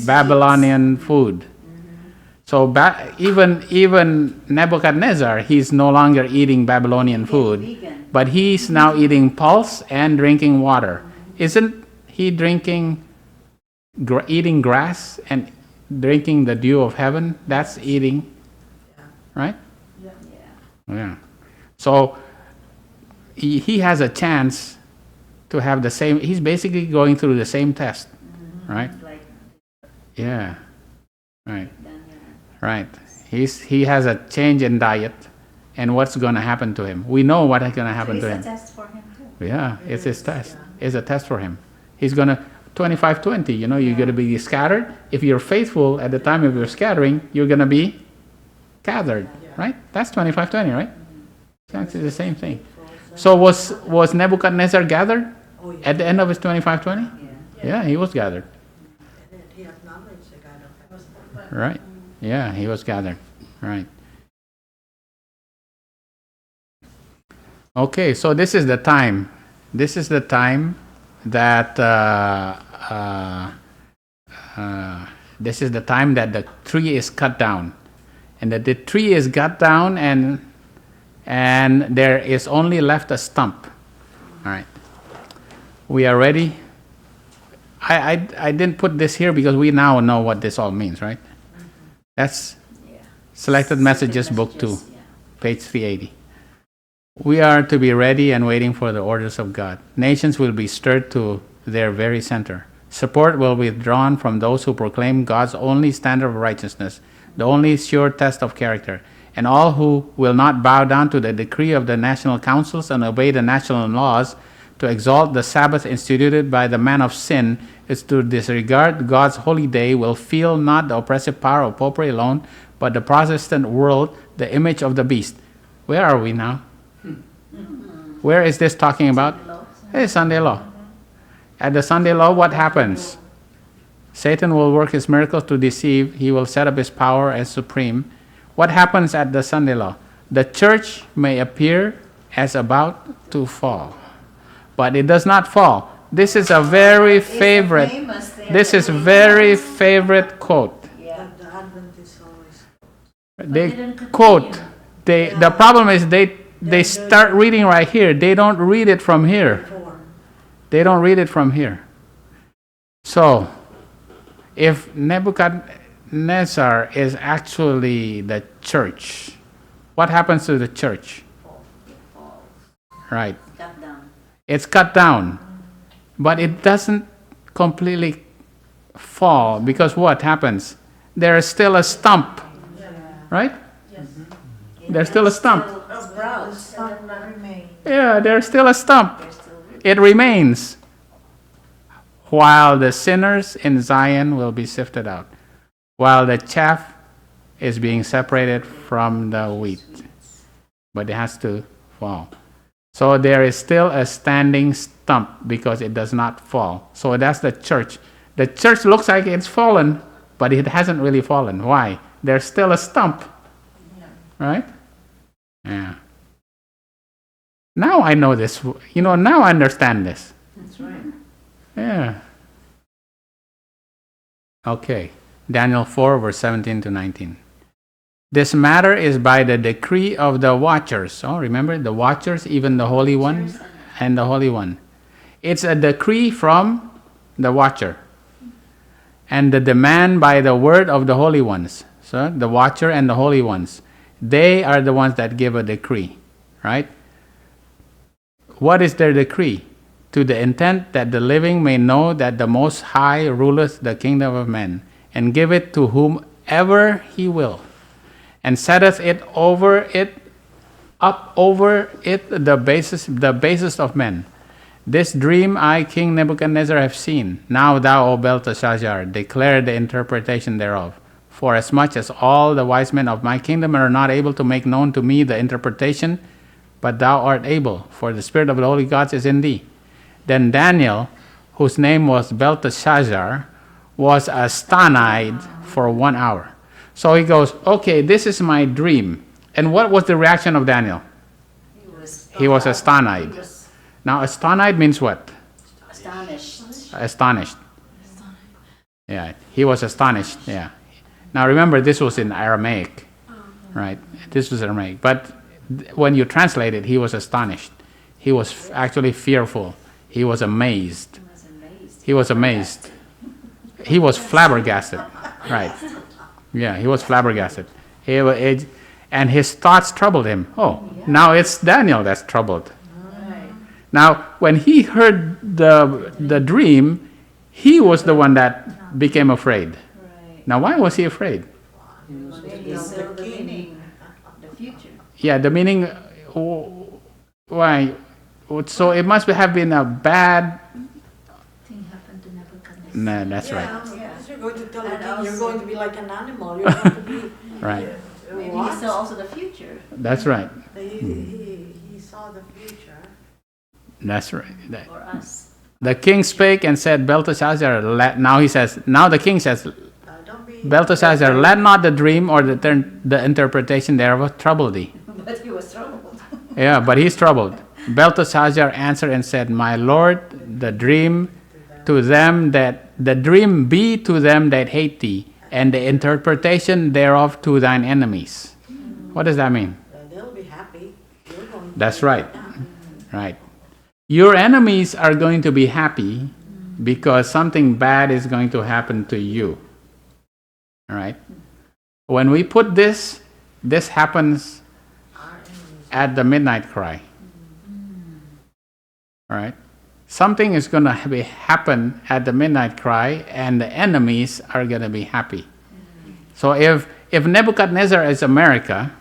Babylonian food. So even Nebuchadnezzar, he's no longer eating Babylonian food, but he's now eating pulse and drinking water. Isn't he eating grass and drinking the dew of heaven? That's eating, right? Yeah. So he has a chance to have the same. He's basically going through the same test, right? Yeah. Right. He has a change in diet, and what's going to happen to him? We know what is going to happen to him. It's a test for him too. Yeah, it's his test. It's a test for him. He's going to 25:20. You know, you're going to be scattered. If you're faithful at the time of your scattering, you're going to be gathered, right? That's 25:20, right? Exactly the same thing. So was Nebuchadnezzar gathered Oh, yeah. at the end of his 25:20? Yeah. Yeah, he was gathered. And he acknowledged the God of heaven. Right. Yeah, he was gathered. Right. Okay, so this is the time. This is the time that this is the time that the tree is cut down, and that the tree is cut down, and there is only left a stump. All right. We are ready. I didn't put this here because we now know what this all means, right? That's Yeah. Selected Messages, Book 2, Yeah. page 380. We are to be ready and waiting for the orders of God. Nations will be stirred to their very center. Support will be drawn from those who proclaim God's only standard of righteousness, the only sure test of character. And all who will not bow down to the decree of the national councils and obey the national laws to exalt the Sabbath instituted by the man of sin is to disregard God's holy day will feel not the oppressive power of popery alone, but the Protestant world, the image of the beast. Where are we now? Where is this talking about? It's Sunday law. At the Sunday law, what happens? Satan will work his miracles to deceive. He will set up his power as supreme. What happens at the Sunday law? The church may appear as about to fall, but it does not fall. This is a very favorite. This is very favorite quote. Yeah. But the Adventists always. They quote. The problem is they start reading right here. They don't read it from here. Before. They don't read it from here. So, if Nebuchadnezzar is actually the church, what happens to the church? It falls. Right. Cut down. It's cut down, but it doesn't completely fall because what happens? There is still a stump, right? There's still a stump. The stump remain. Yeah, there's still a stump. There's still It remains. While the sinners in Zion will be sifted out, while the chaff is being separated from the wheat. But it has to fall. So there is still a standing stump because it does not fall. So that's the church. The church looks like it's fallen, but it hasn't really fallen. Why? There's still a stump. Right? Yeah. Now I know this. Now I understand this. That's right. Yeah. Okay. Daniel 4, verse 17 to 19. This matter is by the decree of the watchers. Oh, remember the watchers, even the Holy One and the Holy One. It's a decree from the watcher. And the demand by the word of the Holy Ones. So the watcher and the Holy Ones. They are the ones that give a decree. Right? What is their decree? To the intent that the living may know that the Most High ruleth the kingdom of men, and give it to whomever he will, and setteth it up over it the basis of men. This dream I, King Nebuchadnezzar, have seen. Now thou, O Belteshazzar, declare the interpretation thereof. For as much as all the wise men of my kingdom are not able to make known to me the interpretation, but thou art able, for the spirit of the holy gods is in thee. Then Daniel, whose name was Belteshazzar, was astonished for 1 hour. So he goes, okay, this is my dream. And what was the reaction of Daniel? He was astonished. Now, astonished means what? astonished. Astonished. Yeah, he was astonished. Yeah. Now remember, this was in Aramaic, right? This was Aramaic. But when you translate it, he was astonished. He was actually fearful. He was amazed. He was amazed. He was flabbergasted. Right. Yeah, he was flabbergasted. And his thoughts troubled him. Oh, now it's Daniel that's troubled. Now, when he heard the dream, he was the one that became afraid. Now, why was he afraid? Maybe so the meaning, the future. Yeah, the meaning, why? So it must have been a bad Thing happened to Nebuchadnezzar. No, that's right. Because you're going to tell the And king you're also- going to be like an animal. You're going to be Right. Maybe he what? saw also the future. That's right. He saw the future. That's right. That- For us. The king spake and said, Belteshazzar, now the king says, Don't be. Belteshazzar, let not the dream or the interpretation thereof trouble thee. But he was troubled. Yeah, but he's troubled. Belteshazzar answered and said, My lord, the dream be to them that hate thee, and the interpretation thereof to thine enemies. What does that mean? They'll be happy. You're going to That's be right. happy. Right. Your enemies are going to be happy because something bad is going to happen to you. All right. When we put this happens Our enemies. at the midnight cry. All right. Something is going to happen at the midnight cry, and the enemies are going to be happy. So if Nebuchadnezzar is America,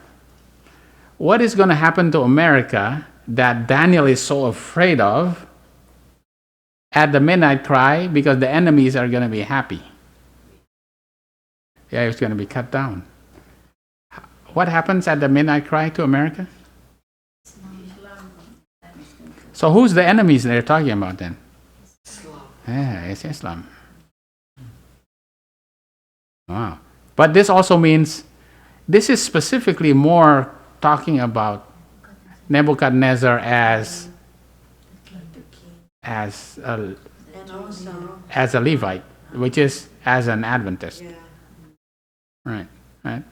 what is going to happen to America that Daniel is so afraid of at the midnight cry, because the enemies are going to be happy? Yeah, it's going to be cut down. What happens at the midnight cry to America? So who's the enemies they're talking about then? Yeah, it's Islam. Wow. But this also means, this is specifically more talking about Nebuchadnezzar as And also, a Levite, which is as an Adventist. yeah. Right. Right.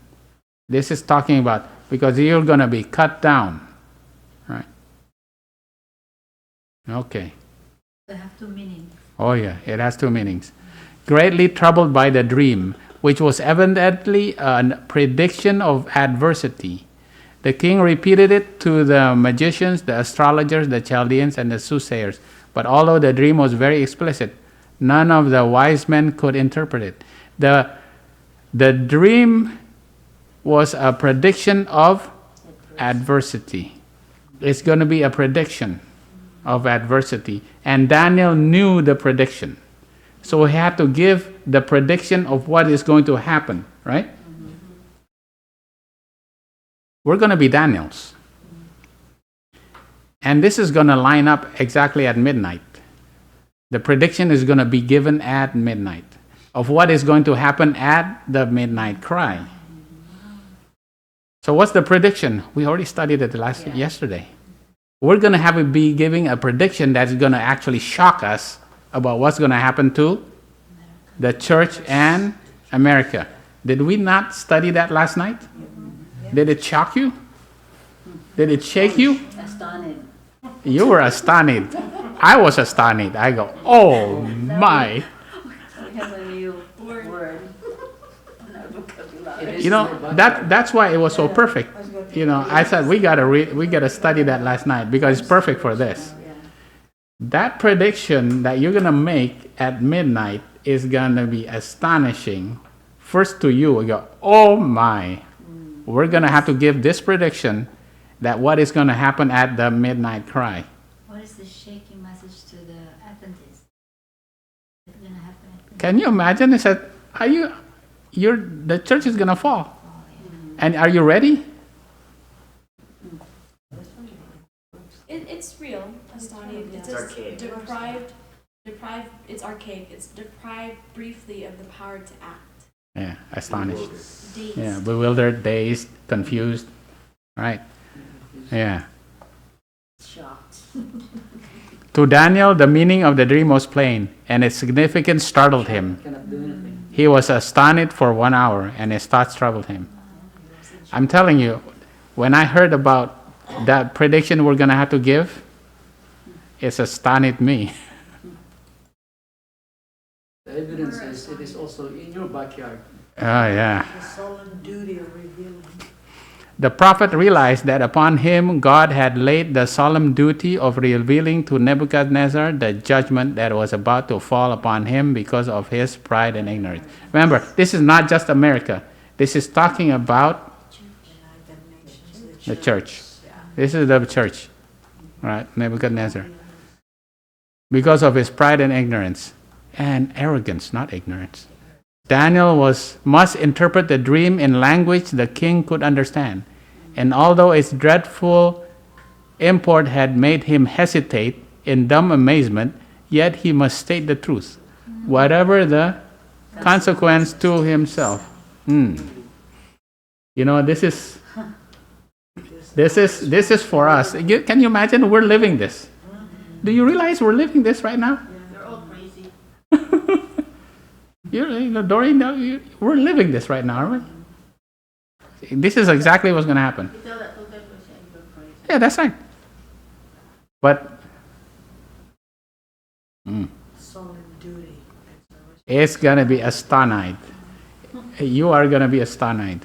This is talking about, because you're going to be cut down. Right. Okay. They have two meanings. Oh yeah, it has two meanings. Greatly troubled by the dream, which was evidently a prediction of adversity. The king repeated it to the magicians, the astrologers, the Chaldeans, and the soothsayers. But although the dream was very explicit, none of the wise men could interpret it. The dream was a prediction of adversity. It's going to be a prediction of adversity. And Daniel knew the prediction. So he had to give the prediction of what is going to happen, right? We're going to be Daniels. And this is going to line up exactly at midnight. The prediction is going to be given at midnight of what is going to happen at the midnight cry. So what's the prediction? We already studied it yesterday. We're going to be giving a prediction that's going to actually shock us about what's going to happen to the church and America. Did we not study that last night? Did it shock you? Did it shake you? Astonished. You were astonished. I was astonished. I go, oh my. We have a new word. in our vocabulary. You know, that's why it was so perfect. You know, I said we gotta study that last night because it's perfect for this. Yeah. That prediction that you're gonna make at midnight is gonna be astonishing. First to you, we go, oh my. We're gonna have to give this prediction that what is gonna happen at the midnight cry. What is the shaking message to the Adventists? It's going to happen. Can you imagine? It said, the church is gonna fall. And are you ready? It's real, astounding. It says deprived, it's archaic. It's deprived briefly of the power to act. Yeah, astonished. Dazed. Yeah, bewildered, dazed, confused. Right? Yeah. Shocked. To Daniel, the meaning of the dream was plain, and its significance startled him. Cannot do anything. He was astonished for 1 hour, and his thoughts troubled him. I'm telling you, when I heard about that prediction we're going to have to give, it's astonished me. The evidence is it is also in your backyard. Oh, yeah. The solemn duty of revealing. The prophet realized that upon him God had laid the solemn duty of revealing to Nebuchadnezzar the judgment that was about to fall upon him because of his pride and ignorance. Remember, this is not just America. This is talking about United Nations, the church. This is the church, right? Nebuchadnezzar. Because of his pride and ignorance. and arrogance, not ignorance. Daniel must interpret the dream in language the king could understand. And although its dreadful import had made him hesitate in dumb amazement, yet he must state the truth, whatever the consequence to himself. You know, this is for us. Can you imagine we're living this? Do you realize we're living this right now? They're all crazy. Doreen, we're living this right now, aren't we? This is exactly what's going to happen. Yeah, that's right. But Solemn duty. it's going to be astonished. You are going to be astonished.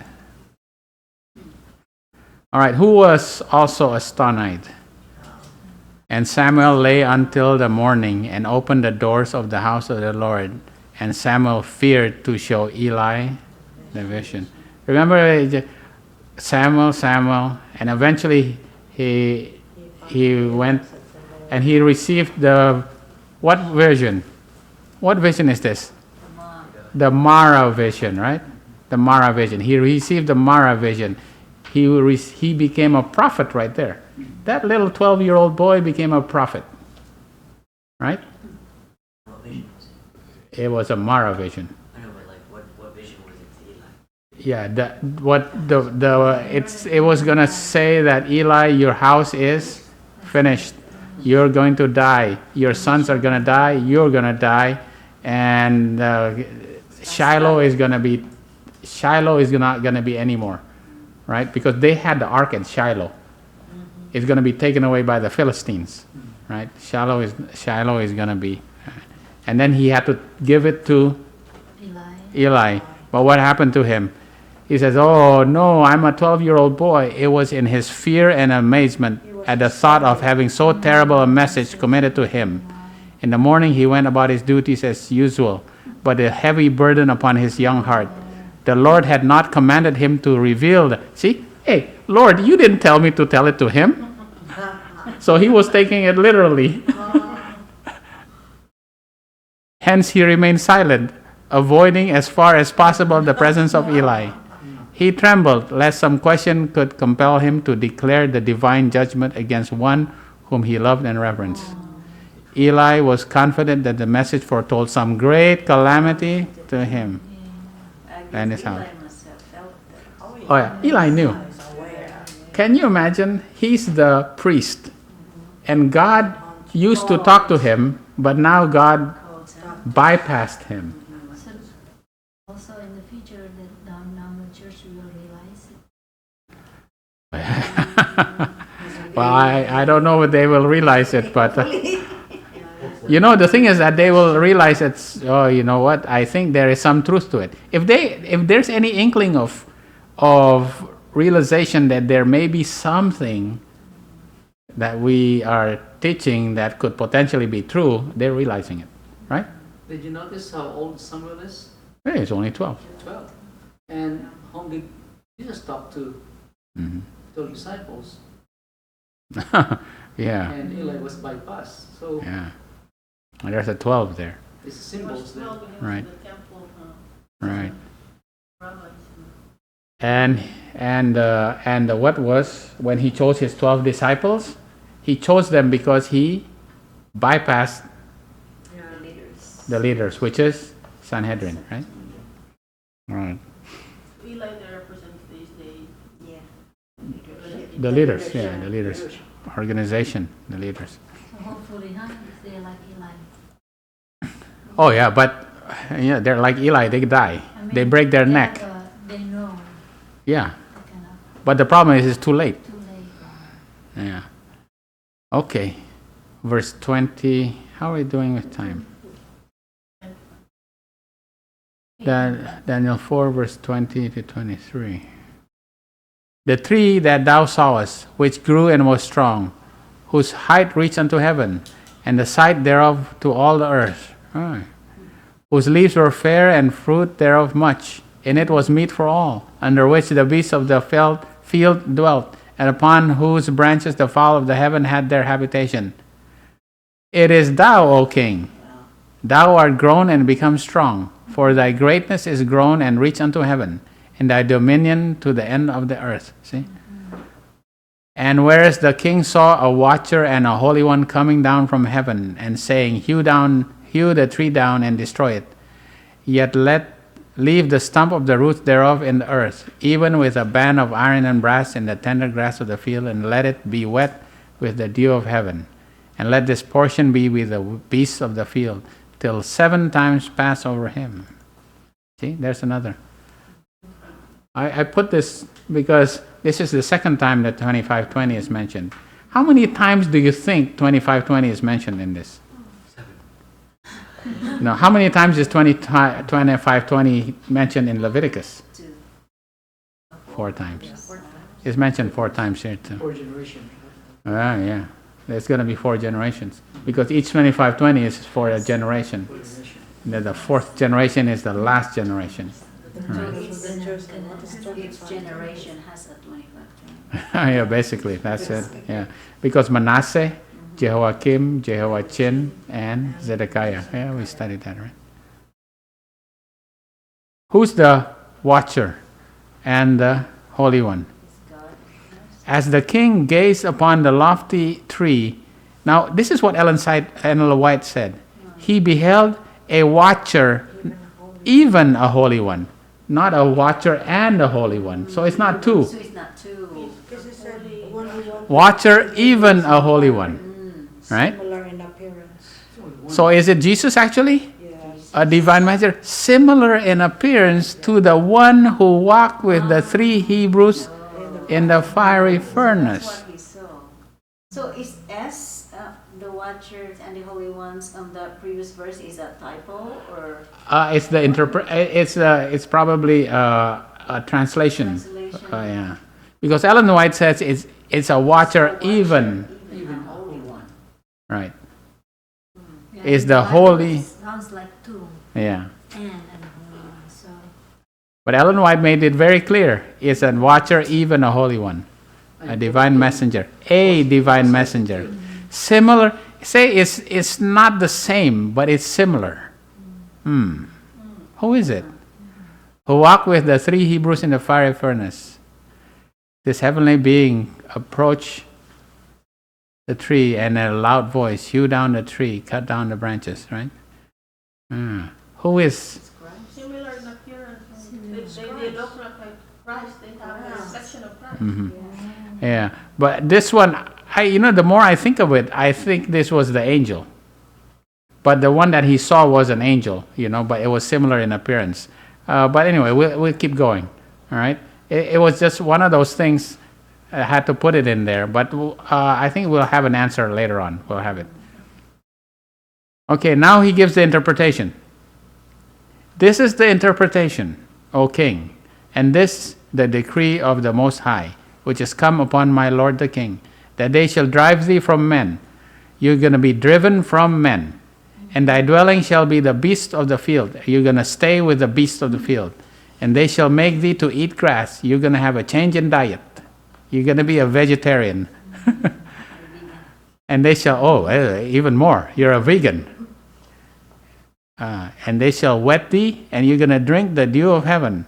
All right, who was also astonished? And Samuel lay until the morning and opened the doors of the house of the Lord. And Samuel feared to show Eli the vision. Remember Samuel, and eventually he went and he received what vision? What vision is this? The Mara vision, right? The Mara vision. He received the Mara vision. He became a prophet right there. That little 12-year-old boy became a prophet, right? What vision was it? It was a Mara vision. I know, but like, what vision was it to Eli? Yeah, it was gonna say that Eli, your house is finished. You're going to die. Your sons are gonna die. You're gonna die, and Shiloh is not gonna be anymore, right? Because they had the ark at Shiloh. It's going to be taken away by the Philistines, right? Shiloh is going to be, and then he had to give it to Eli. But what happened to him? He says, "Oh no, I'm a 12-year-old boy." It was in his fear and amazement at the thought of having so terrible a message committed to him. In the morning he went about his duties as usual, but a heavy burden upon his young heart. The Lord had not commanded him to reveal hey, Lord, you didn't tell me to tell it to him. So he was taking it literally. Hence he remained silent, avoiding as far as possible the presence of Eli. He trembled lest some question could compel him to declare the divine judgment against one whom he loved and reverenced. Eli was confident that the message foretold some great calamity to him and his house. Oh yeah, Eli knew. Can you imagine? He's the priest, and God used to talk to him, but now God bypassed him. So also in the future, the normal church will realize it. Well, I don't know if they will realize it, but you know, the thing is that they will realize it's, oh, you know what? I think there is some truth to it. If there's any inkling of realization that there may be something that we are teaching that could potentially be true, they're realizing it, right? Did you notice how old Samuel is? Yeah, it's only 12. 12. And whom did Jesus talk to? Mm-hmm. 12 disciples. Yeah. And Eli was bypassed. So Yeah. And there's a 12 there. it's symbols there. Right. Right. And what was when he chose his 12 disciples? He chose them because he bypassed the leaders, which is Sanhedrin, right? Right. Eli there represents these days. The leaders, yeah, the leaders, organization, the leaders. So hopefully, they're like Eli. Oh yeah, but yeah, they're like Eli. They die. I mean, They break their they neck. have, they know. Yeah, They cannot. but the problem is it's too late. Too late. Yeah. Okay. Verse 20. How are we doing with time? Daniel 4, verse 20 to 23. The tree that thou sawest, which grew and was strong, whose height reached unto heaven, and the sight thereof to all the earth, whose leaves were fair, and fruit thereof much. In it was meat for all, under which the beasts of the field dwelt, and upon whose branches the fowl of the heaven had their habitation. It is thou, O king, Thou art grown and become strong, for thy greatness is grown and reached unto heaven, and thy dominion to the end of the earth. See? And whereas the king saw a watcher and a holy one coming down from heaven, and saying, hew the tree down and destroy it, yet leave the stump of the roots thereof in the earth, even with a band of iron and brass in the tender grass of the field, and let it be wet with the dew of heaven. And let this portion be with the beasts of the field, till 7 times pass over him. See, there's another. I put this because this is the second time that 25:20 is mentioned. How many times do you think 25:20 is mentioned in this? 7. No, how many times is 25:20 mentioned in Leviticus? 2. 4 times. Yes. It's mentioned 4 times here too. 4 generations. Ah, yeah. There's going to be 4 generations because each 25:20 is for a generation. The 4th generation is the last generation. Right. Each generation has a 25. Yeah, basically, that's it. Yeah, because Manasseh, Jehoiakim, Jehoiachin, and Zedekiah. Yeah, we studied that, right? Who's the watcher and the Holy One? As the king gazed upon the lofty tree, now this is what Ellen White said. He beheld a watcher, even a holy one, not a watcher and a holy one. So it's not 2. So it's not 2. Because it said one who walked Watcher, even a holy one, right? similar in appearance. So is it Jesus actually? Yes. A divine messenger, similar in appearance to the one who walked with the 3 Hebrews in the fiery furnace. That's what we saw. So is S, the watchers and the holy ones on the previous verse, is a typo or It's the it's probably a translation. translation? Yeah, because Ellen White says it's a watcher even, Even a holy one. right? Yeah, Is in the Bible holy- it sounds like 2 Yeah. and a holy one. So But Ellen White made it very clear: it's a watcher, even a holy one, a divine messenger, a divine messenger. Similar. Say it's not the same, but it's similar. Who is it? Who walked with the 3 Hebrews in the fiery furnace? This heavenly being approached the tree and in a loud voice, hew down the tree, cut down the branches. Right? Who is? Similar in appearance. They look like Christ. They have a reflection of Christ. Yeah, but this one, the more I think of it, I think this was the angel. But the one that he saw was an angel, but it was similar in appearance. But anyway, we'll keep going. All right, it was just one of those things. I had to put it in there, but I think we'll have an answer later on. We'll have it. Okay, now he gives the interpretation. This is the interpretation, O king, and this the decree of the Most High, which is come upon my lord the king, that they shall drive thee from men. You're going to be driven from men, and thy dwelling shall be the beasts of the field. You're going to stay with the beasts of the field, and they shall make thee to eat grass. You're going to have a change in diet. You're going to be a vegetarian. And they shall, even more, you're a vegan. And they shall wet thee, and you're going to drink the dew of heaven,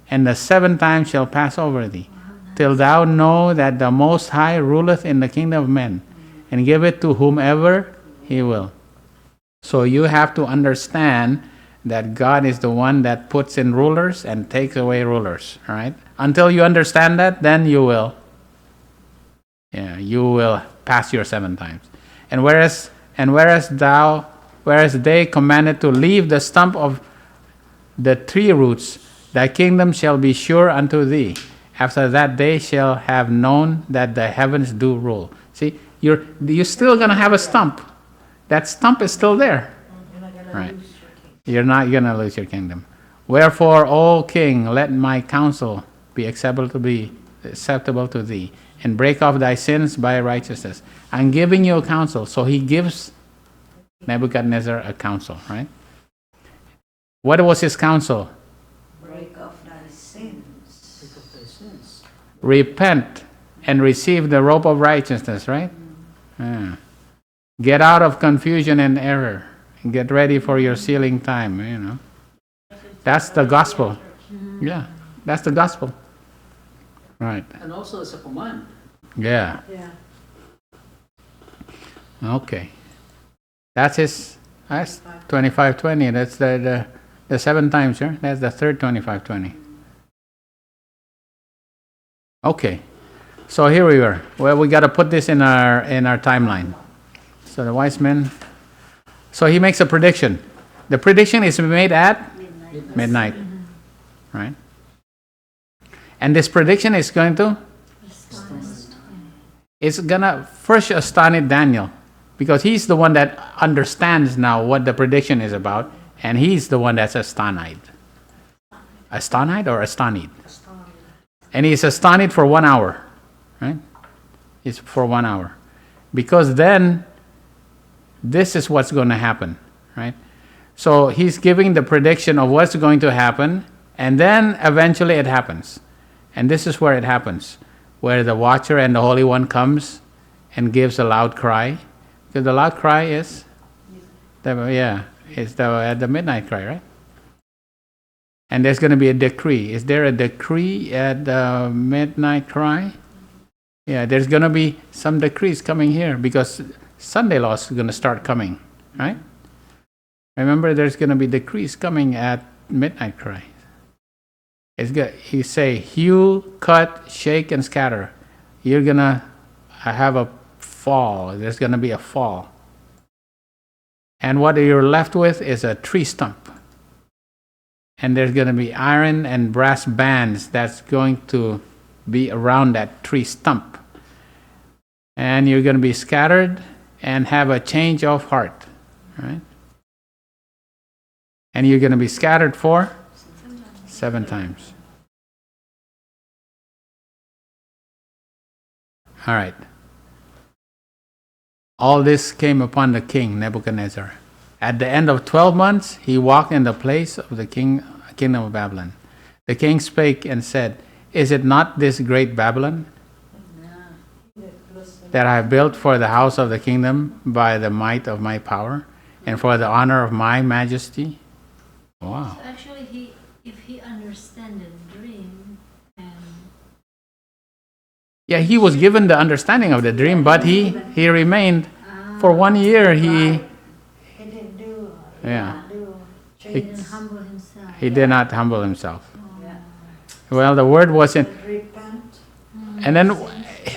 and the 7 times shall pass over thee, till thou know that the Most High ruleth in the kingdom of men, and give it to whomever he will. So you have to understand that God is the one that puts in rulers and takes away rulers, all right? Until you understand that, then you will pass your 7 times. And whereas they commanded to leave the stump of the tree roots, thy kingdom shall be sure unto thee. After that they shall have known that the heavens do rule. See, you're still going to have a stump. That stump is still there. You're not gonna Right. lose your king. You're not going to lose your kingdom. Wherefore, O king, let my counsel be acceptable to thee, and break off thy sins by righteousness. I'm giving you a counsel. So he gives Nebuchadnezzar a counsel, right? What was his counsel? Break off thy sins. Pick up thy sins. Repent and receive the robe of righteousness, right? Get out of confusion and error. Get ready for your sealing time, you know. That's the gospel. Yeah, that's the gospel. Right. And also it's a command. Yeah. Yeah. Okay. That's 25:20. That's the 7 times, yeah? That's the third 25:20. Okay. So here we are. Well, we got to put this in our timeline. So the wise men. So he makes a prediction. The prediction is made at midnight. Right? And this prediction is going to first astonish Daniel, because he's the one that understands now what the prediction is about, and he's the one that's astonished. Astonished or astonished? And he's astonished for 1 hour, right? It's for 1 hour. Because then, this is what's going to happen, right? So he's giving the prediction of what's going to happen, and then eventually it happens. And this is where it happens, where the watcher and the Holy One comes and gives a loud cry. Because the loud cry is, it's the midnight cry, right? And there's going to be a decree. Is there a decree at the midnight cry? Yeah, there's going to be some decrees coming here, because Sunday laws is going to start coming, right? Remember, there's going to be decrees coming at midnight cry. He say, hew, cut, shake, and scatter. You're going to have a fall. There's going to be a fall. And what you're left with is a tree stump. And there's going to be iron and brass bands that's going to be around that tree stump. And you're going to be scattered and have a change of heart, right? And you're going to be scattered for 7 times. All right. All this came upon the king, Nebuchadnezzar. At the end of 12 months, he walked in the place of the kingdom of Babylon. The king spake and said, is it not this great Babylon that I have built for the house of the kingdom by the might of my power and for the honor of my majesty? Wow. So actually, if he understand the dream, and yeah, he was given the understanding of the dream, but he remained for 1 year. He didn't do. Yeah. he didn't humble himself. He did not humble himself. Well, the word wasn't. Repent. And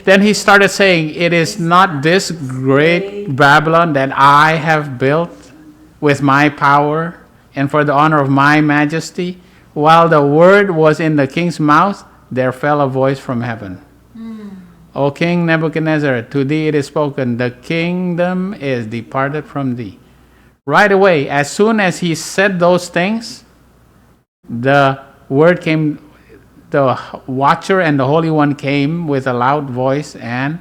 then he started saying, it is not this great Babylon that I have built with my power and for the honor of my majesty. While the word was in the king's mouth, there fell a voice from heaven. O King Nebuchadnezzar, to thee it is spoken, the kingdom is departed from thee. Right away, as soon as he said those things, the word came, the watcher and the Holy One came with a loud voice and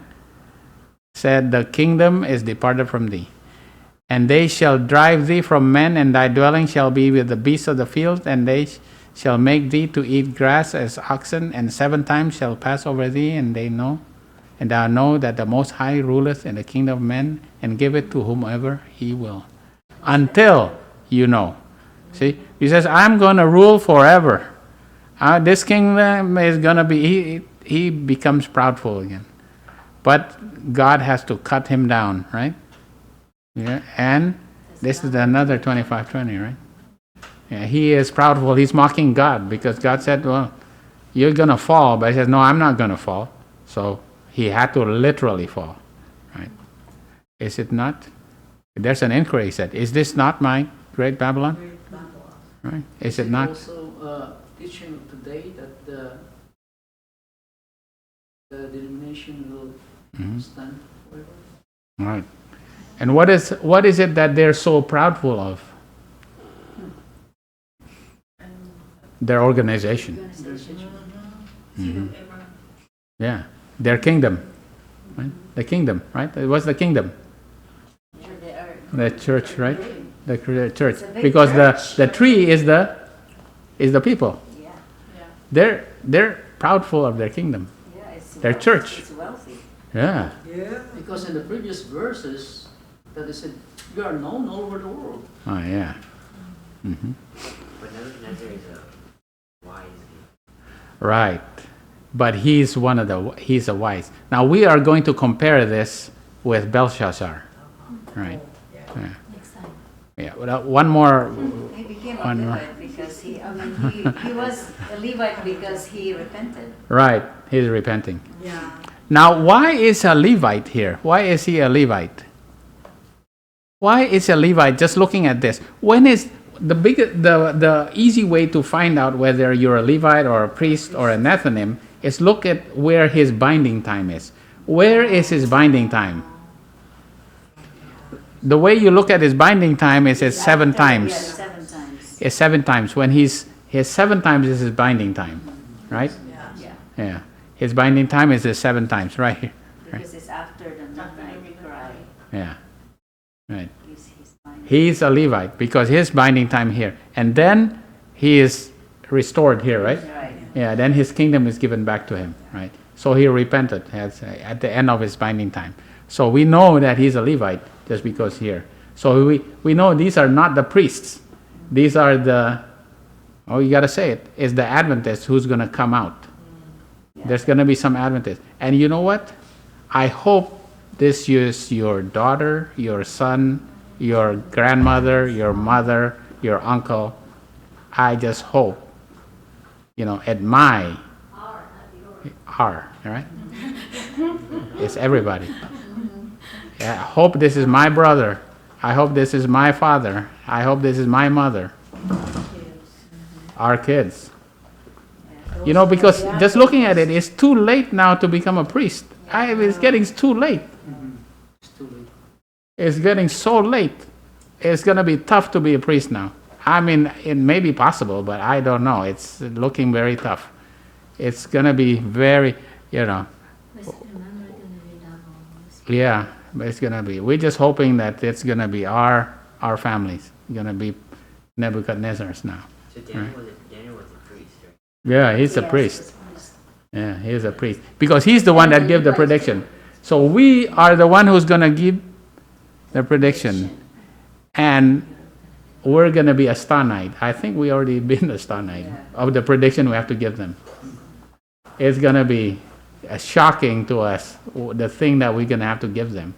said, the kingdom is departed from thee. And they shall drive thee from men, and thy dwelling shall be with the beasts of the field, and they shall make thee to eat grass as oxen, and 7 times shall pass over thee, and thou know that the Most High ruleth in the kingdom of men, and giveth to whomever he will. Until you know. See? He says, I'm going to rule forever. This kingdom is going to be, he becomes proudful again. But God has to cut him down, right? Yeah, and this is another 25:20, right? Yeah, he is proudful. He's mocking God because God said, well, you're going to fall. But he says, no, I'm not going to fall. So he had to literally fall, right? Is it not? There's an inquiry, he said, is this not my great Babylon? Right? Is it not? Also teaching today that the denomination will stand forever. Right. And what is it that they're so proudful of? Their organization. Yeah. Their kingdom. Right? The kingdom, right? What's the kingdom? The church, right? The church. Because the tree is the people. Yeah. They're proudful of their kingdom. Yeah, it's Their church. It's wealthy. Yeah. Yeah. Because in the previous verses, That they said, you are known all over the world. Oh, yeah. Hmm. But Nebuchadnezzar is a wise king. Right. But he's a wise. Now we are going to compare this with Belshazzar. Right. Yeah. Next time. Yeah. Well, one more. He became a One more. Levite because he was a Levite because he repented. Right. He's repenting. Yeah. Now, why is a Levite here? Why is he a Levite? Why is a Levite? Just looking at this, when is the easy way to find out whether you're a Levite or a priest or a Nethinim is look at where his binding time is. Where is his binding time? The way you look at his binding time is it's 7 times. Yeah, 7 times. It's 7 times. When his 7 times is his binding time, right? Yeah. Yeah. His binding time is 7 times, right here. Because it's after the midnight cry. Yeah. Right. He's binding. He's a Levite because his binding time here. And then he is restored here, right? Right. Yeah, then his kingdom is given back to him, right? So he repented at the end of his binding time. So we know that he's a Levite just because here. So we know these are not the priests. These are you got to say it, is the Adventists who's going to come out. Yeah. There's going to be some Adventists. And you know what? I hope this is your daughter, your son, your grandmother, your mother, your uncle. I just hope, at my R, right? It's everybody. Yeah, I hope this is my brother. I hope this is my father. I hope this is my mother. Our kids. Because just looking at it, it's too late now to become a priest. It's getting too late. It's too late. It's getting so late. It's going to be tough to be a priest now. I mean, it may be possible, but I don't know. It's looking very tough. It's going to be very, But still, remember, it's gonna be double. yeah, but it's going to be. We're just hoping that it's going to be our families. Going to be Nebuchadnezzar's now. So Daniel was a priest, right? Yeah, he's a Yes, priest. Yeah, he's a priest. Because he's the one that gave the prediction. So we are the one who's going to give the prediction. And we're going to be astonished. I think we already been astonished of the prediction we have to give them. It's going to be shocking to us, the thing that we're going to have to give them.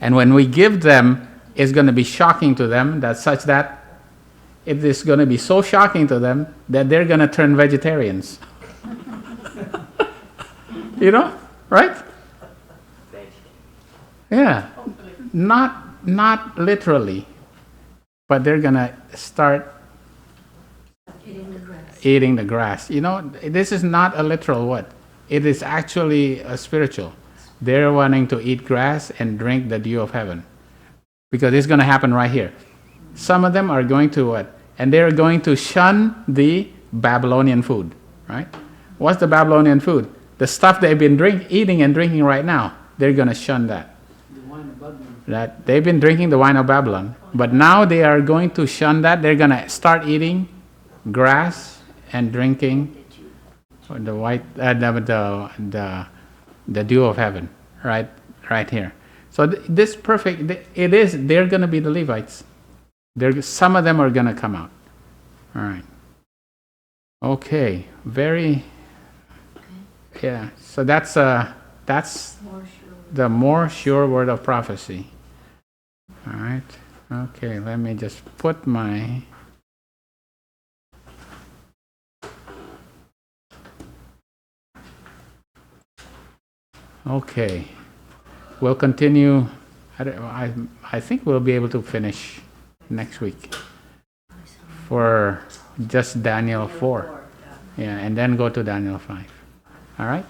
And when we give them, it's going to be shocking to them that it is going to be so shocking to them that they're going to turn vegetarians. Right? Yeah. Not literally, but they're going to start eating the grass. This is not a literal what. It is actually a spiritual. They're wanting to eat grass and drink the dew of heaven. Because it's going to happen right here. Some of them are going to what? And they're going to shun the Babylonian food, right? What's the Babylonian food? The stuff they've been eating and drinking right now. They're going to shun that. The wine of Babylon. That they've been drinking the wine of Babylon, but now they are going to shun that. They're going to start eating grass and drinking the dew of heaven, right here. So this perfect. They're going to be the Levites. Some of them are going to come out. All right. Okay. Very. Yeah. So that's the more sure word of prophecy. All right. Okay. Let me just put my. Okay. We'll continue. I think we'll be able to finish next week for just Daniel 4. Yeah, and then go to Daniel 5. All right?